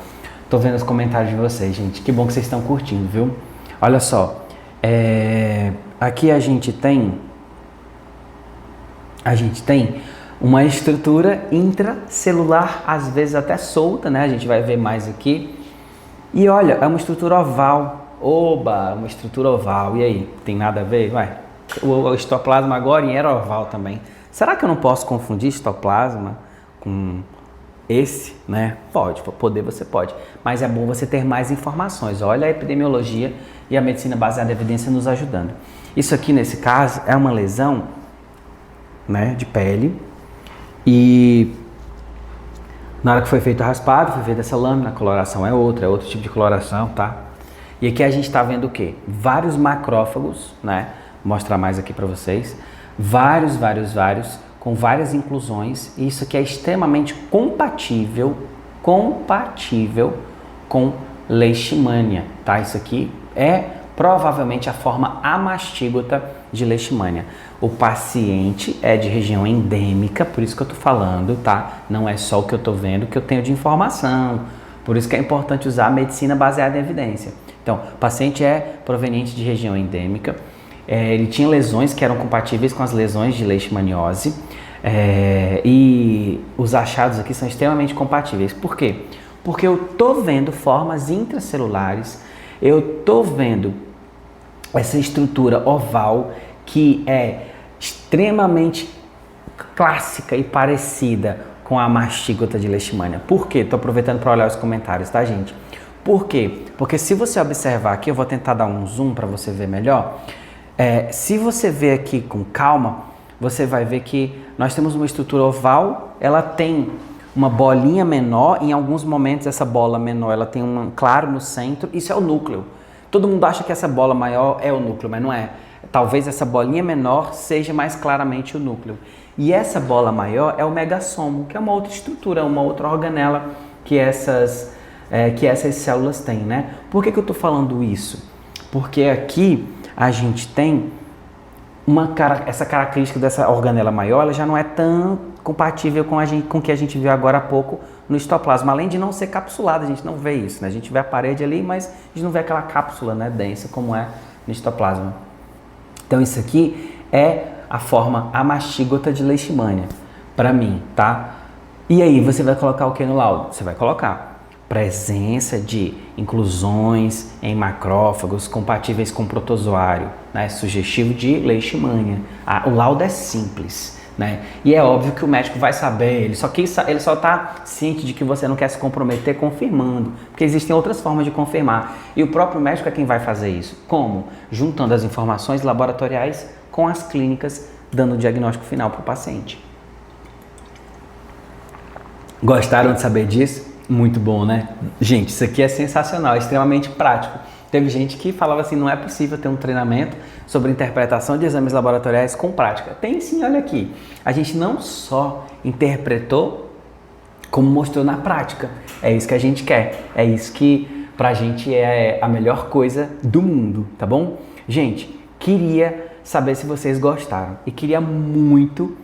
Tô vendo os comentários de vocês, gente. Que bom que vocês estão curtindo, viu? Olha só. Aqui a gente tem uma estrutura intracelular, às vezes até solta, né? A gente vai ver mais aqui. E olha, é uma estrutura oval. Oba, uma estrutura oval. E aí, tem nada a ver? Ué, o histoplasma agora era oval também. Será que eu não posso confundir histoplasma com esse, né? Poder você pode. Mas é bom você ter mais informações. Olha a epidemiologia e a medicina baseada em evidência nos ajudando. Isso aqui, nesse caso, é uma lesão, né, de pele. E na hora que foi feito o raspado, foi feita essa lâmina, a coloração é outro tipo de coloração, tá? E aqui a gente está vendo o quê? Vários macrófagos, né? Vou mostrar mais aqui para vocês. Vários, com várias inclusões. E isso aqui é extremamente compatível com leishmania, tá? Isso aqui é provavelmente a forma amastígota de leishmania. O paciente é de região endêmica, por isso que eu tô falando, tá? Não é só o que eu tô vendo, que eu tenho de informação. Por isso que é importante usar a medicina baseada em evidência. Então, o paciente é proveniente de região endêmica, ele tinha lesões que eram compatíveis com as lesões de leishmaniose, e os achados aqui são extremamente compatíveis. Por quê? Porque eu tô vendo formas intracelulares, eu tô vendo essa estrutura oval que é extremamente clássica e parecida com a mastígota de leishmania. Por quê? Estou aproveitando para olhar os comentários, tá, gente? Por quê? Porque se você observar aqui, eu vou tentar dar um zoom para você ver melhor. Se você ver aqui com calma, você vai ver que nós temos uma estrutura oval, ela tem uma bolinha menor, em alguns momentos essa bola menor ela tem um claro no centro, isso é o núcleo. Todo mundo acha que essa bola maior é o núcleo, mas não é. Talvez essa bolinha menor seja mais claramente o núcleo. E essa bola maior é o megassomo, que é uma outra estrutura, uma outra organela que essas células têm, né? Por que eu estou falando isso? Porque aqui a gente tem essa característica dessa organela maior, ela já não é tão compatível com o que a gente viu agora há pouco no histoplasma. Além de não ser capsulada, a gente não vê isso, né? A gente vê a parede ali, mas a gente não vê aquela cápsula, né, densa como é no histoplasma. Então isso aqui é a forma amastígota de leishmania, para mim, tá? E aí você vai colocar o que no laudo? Você vai colocar presença de inclusões em macrófagos compatíveis com protozoário, né? Sugestivo de leishmania. O laudo é simples, né? E é óbvio que o médico vai saber, ele só está ciente de que você não quer se comprometer confirmando, porque existem outras formas de confirmar. E o próprio médico é quem vai fazer isso. Como? Juntando as informações laboratoriais com as clínicas, dando o diagnóstico final para o paciente. Gostaram de saber disso? Muito bom, né? Gente, isso aqui é sensacional, é extremamente prático. Teve gente que falava assim, não é possível ter um treinamento sobre interpretação de exames laboratoriais com prática. Tem sim, olha aqui. A gente não só interpretou, como mostrou na prática. É isso que a gente quer. É isso que pra gente é a melhor coisa do mundo, tá bom? Gente, queria saber se vocês gostaram e queria muito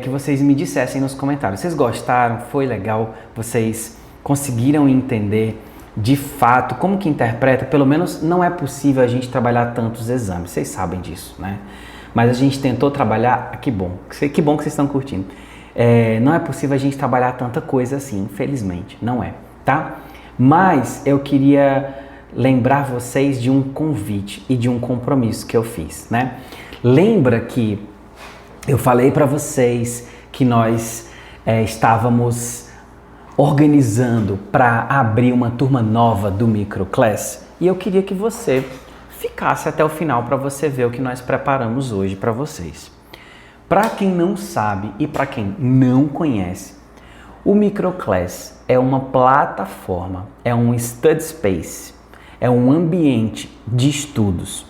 que vocês me dissessem nos comentários. Vocês gostaram? Foi legal? Vocês conseguiram entender de fato como que interpreta? Pelo menos não é possível a gente trabalhar tantos exames. Vocês sabem disso, né? Mas a gente tentou trabalhar... Que bom que vocês estão curtindo. Não é possível a gente trabalhar tanta coisa assim, infelizmente. Não é, tá? Mas eu queria lembrar vocês de um convite e de um compromisso que eu fiz, né? Lembra que eu falei para vocês que nós estávamos organizando para abrir uma turma nova do Microclass e eu queria que você ficasse até o final para você ver o que nós preparamos hoje para vocês. Para quem não sabe e para quem não conhece, o Microclass é uma plataforma, é um study space, é um ambiente de estudos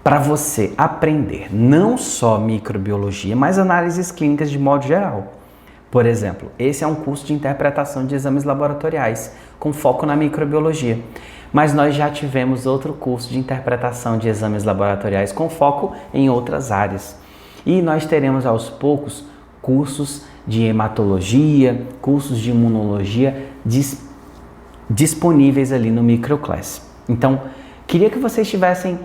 para você aprender não só microbiologia, mas análises clínicas de modo geral. Por exemplo, esse é um curso de interpretação de exames laboratoriais, com foco na microbiologia. Mas nós já tivemos outro curso de interpretação de exames laboratoriais com foco em outras áreas. E nós teremos aos poucos cursos de hematologia, cursos de imunologia disponíveis ali no Microclass. Então, queria que vocês tivessem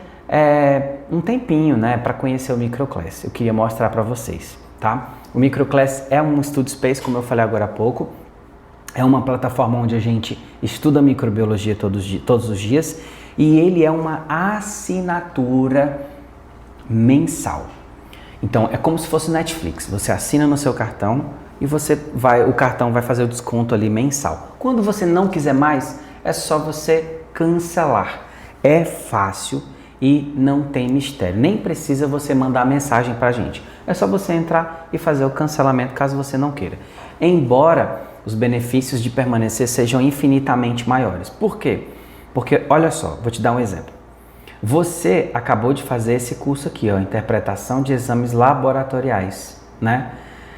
um tempinho, né, para conhecer o Microclass. Eu queria mostrar para vocês, tá? O Microclass é um study space, como eu falei agora há pouco. É uma plataforma onde a gente estuda microbiologia todos os dias e ele é uma assinatura mensal. Então, é como se fosse Netflix. Você assina no seu cartão e o cartão vai fazer o desconto ali mensal. Quando você não quiser mais, é só você cancelar. É fácil e não tem mistério. Nem precisa você mandar mensagem pra gente. É só você entrar e fazer o cancelamento caso você não queira. Embora os benefícios de permanecer sejam infinitamente maiores. Por quê? Porque, olha só, vou te dar um exemplo. Você acabou de fazer esse curso aqui, ó, interpretação de exames laboratoriais, né?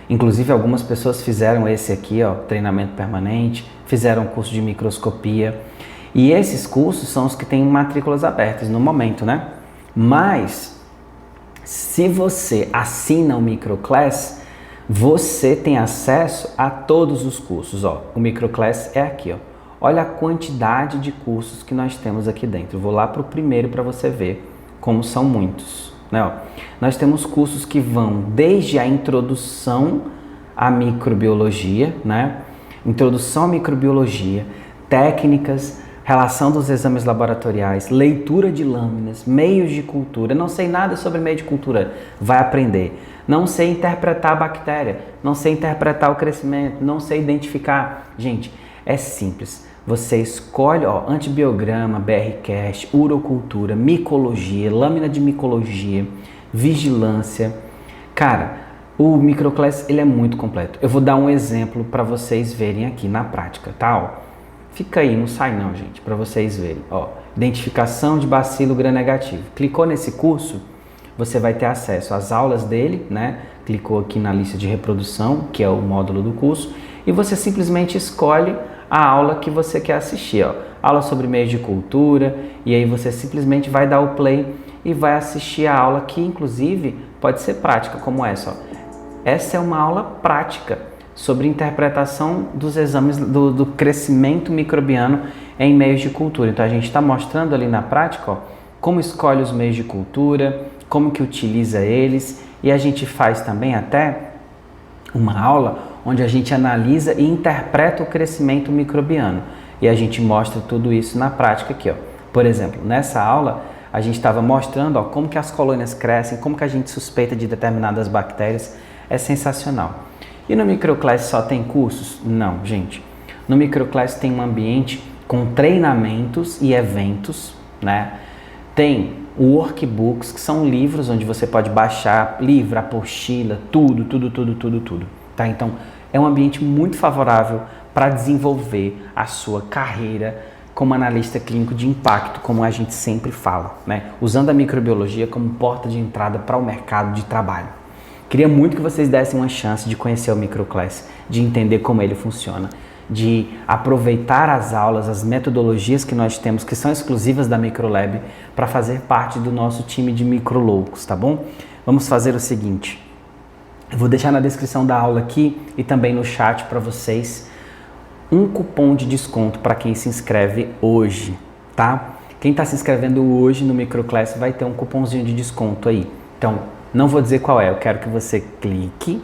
Inclusive algumas pessoas fizeram esse aqui, ó, treinamento permanente, fizeram curso de microscopia. E esses cursos são os que têm matrículas abertas no momento, né? Mas, se você assina o Microclass, você tem acesso a todos os cursos, ó. O Microclass é aqui, ó. Olha a quantidade de cursos que nós temos aqui dentro. Eu vou lá para o primeiro para você ver como são muitos, né? Ó, nós temos cursos que vão desde a introdução à microbiologia, né? Introdução à microbiologia, técnicas, relação dos exames laboratoriais, leitura de lâminas, meios de cultura. Não sei nada sobre meio de cultura, vai aprender. Não sei interpretar a bactéria, não sei interpretar o crescimento, não sei identificar. Gente, é simples. Você escolhe, ó, antibiograma, BRCast, urocultura, micologia, lâmina de micologia, vigilância. Cara, o Microclass ele é muito completo. Eu vou dar um exemplo para vocês verem aqui na prática, tá? Ó, fica aí, não sai não, gente, para vocês verem. Ó, identificação de bacilo gram-negativo. Clicou nesse curso, você vai ter acesso às aulas dele, né? Clicou aqui na lista de reprodução, que é o módulo do curso, e você simplesmente escolhe a aula que você quer assistir, ó. Aula sobre meios de cultura, e aí você simplesmente vai dar o play e vai assistir a aula que, inclusive, pode ser prática, como essa, ó. Essa é uma aula prática sobre interpretação dos exames do crescimento microbiano em meios de cultura. Então, a gente está mostrando ali na prática, ó, como escolhe os meios de cultura, como que utiliza eles, e a gente faz também até uma aula onde a gente analisa e interpreta o crescimento microbiano. E a gente mostra tudo isso na prática aqui, ó. Por exemplo, nessa aula, a gente estava mostrando, ó, como que as colônias crescem, como que a gente suspeita de determinadas bactérias. é sensacional. E no Microclass só tem cursos? Não, gente. No Microclass tem um ambiente com treinamentos e eventos, né? Tem workbooks, que são livros onde você pode baixar livro, apostila, tudo, tá? Então, é um ambiente muito favorável para desenvolver a sua carreira como analista clínico de impacto, como a gente sempre fala, né? Usando a microbiologia como porta de entrada para o mercado de trabalho. Queria muito que vocês dessem uma chance de conhecer o Microclass, de entender como ele funciona, de aproveitar as aulas, as metodologias que nós temos, que são exclusivas da Microlab, para fazer parte do nosso time de microloucos, tá bom? Vamos fazer o seguinte, eu vou deixar na descrição da aula aqui e também no chat para vocês um cupom de desconto para quem se inscreve hoje, tá? Quem está se inscrevendo hoje no Microclass vai ter um cupomzinho de desconto aí. Então, não vou dizer qual é, eu quero que você clique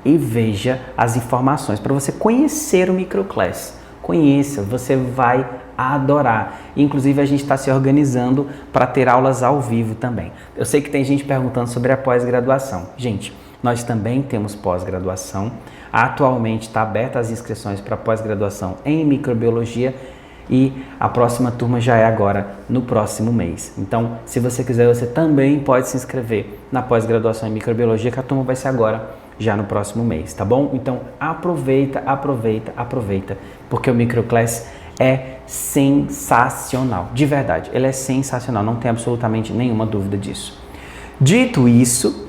e veja as informações para você conhecer o Microclass. Conheça, você vai adorar. Inclusive, a gente está se organizando para ter aulas ao vivo também. Eu sei que tem gente perguntando sobre a pós-graduação. Gente, nós também temos pós-graduação. Atualmente está aberta as inscrições para pós-graduação em microbiologia e a próxima turma já é agora no próximo mês. Então, se você quiser, você também pode se inscrever na pós-graduação em microbiologia, que a turma vai ser agora, já no próximo mês, tá bom? Então, aproveita, porque o Microclass é sensacional, de verdade, ele é sensacional, não tem absolutamente nenhuma dúvida disso. Dito isso,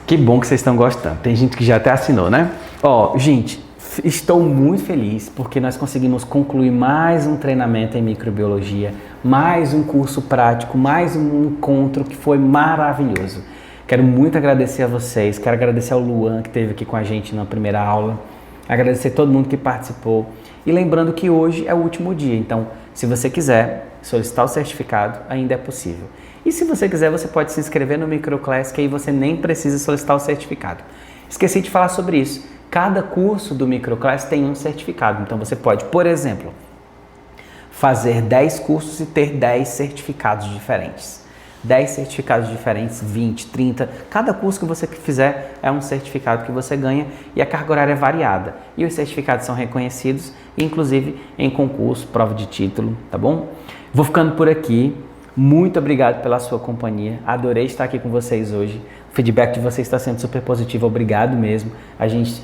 que bom que vocês estão gostando. Tem gente que já até assinou, né? Ó, gente, estou muito feliz porque nós conseguimos concluir mais um treinamento em microbiologia, mais um curso prático, mais um encontro que foi maravilhoso. Quero muito agradecer a vocês, quero agradecer ao Luan que esteve aqui com a gente na primeira aula, agradecer a todo mundo que participou e lembrando que hoje é o último dia, então se você quiser solicitar o certificado, ainda é possível. E se você quiser, você pode se inscrever no Microclass, que aí você nem precisa solicitar o certificado. Esqueci de falar sobre isso. Cada curso do Microclass tem um certificado. Então você pode, por exemplo, fazer 10 cursos e ter 10 certificados diferentes. 10 certificados diferentes, 20, 30. Cada curso que você fizer é um certificado que você ganha e a carga horária é variada. E os certificados são reconhecidos, inclusive em concurso, prova de título, tá bom? Vou ficando por aqui. Muito obrigado pela sua companhia. Adorei estar aqui com vocês hoje. O feedback de vocês está sendo super positivo. Obrigado mesmo. A gente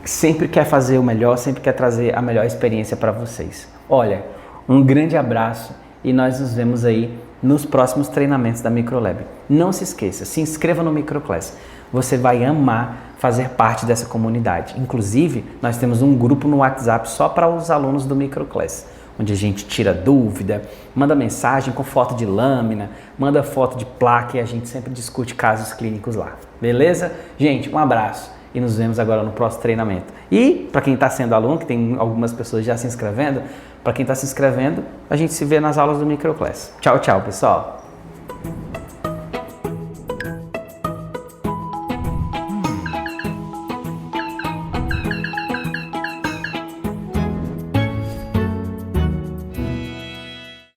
sempre quer fazer o melhor, sempre quer trazer a melhor experiência para vocês. Olha, um grande abraço e nós nos vemos aí nos próximos treinamentos da Microlab. Não se esqueça, se inscreva no Microclass. Você vai amar fazer parte dessa comunidade. Inclusive, nós temos um grupo no WhatsApp só para os alunos do Microclass, onde a gente tira dúvida, manda mensagem com foto de lâmina, manda foto de placa e a gente sempre discute casos clínicos lá. Beleza? Gente, um abraço e nos vemos agora no próximo treinamento. E para quem está sendo aluno, que tem algumas pessoas já se inscrevendo, para quem está se inscrevendo, a gente se vê nas aulas do Microclass. Tchau, tchau, pessoal!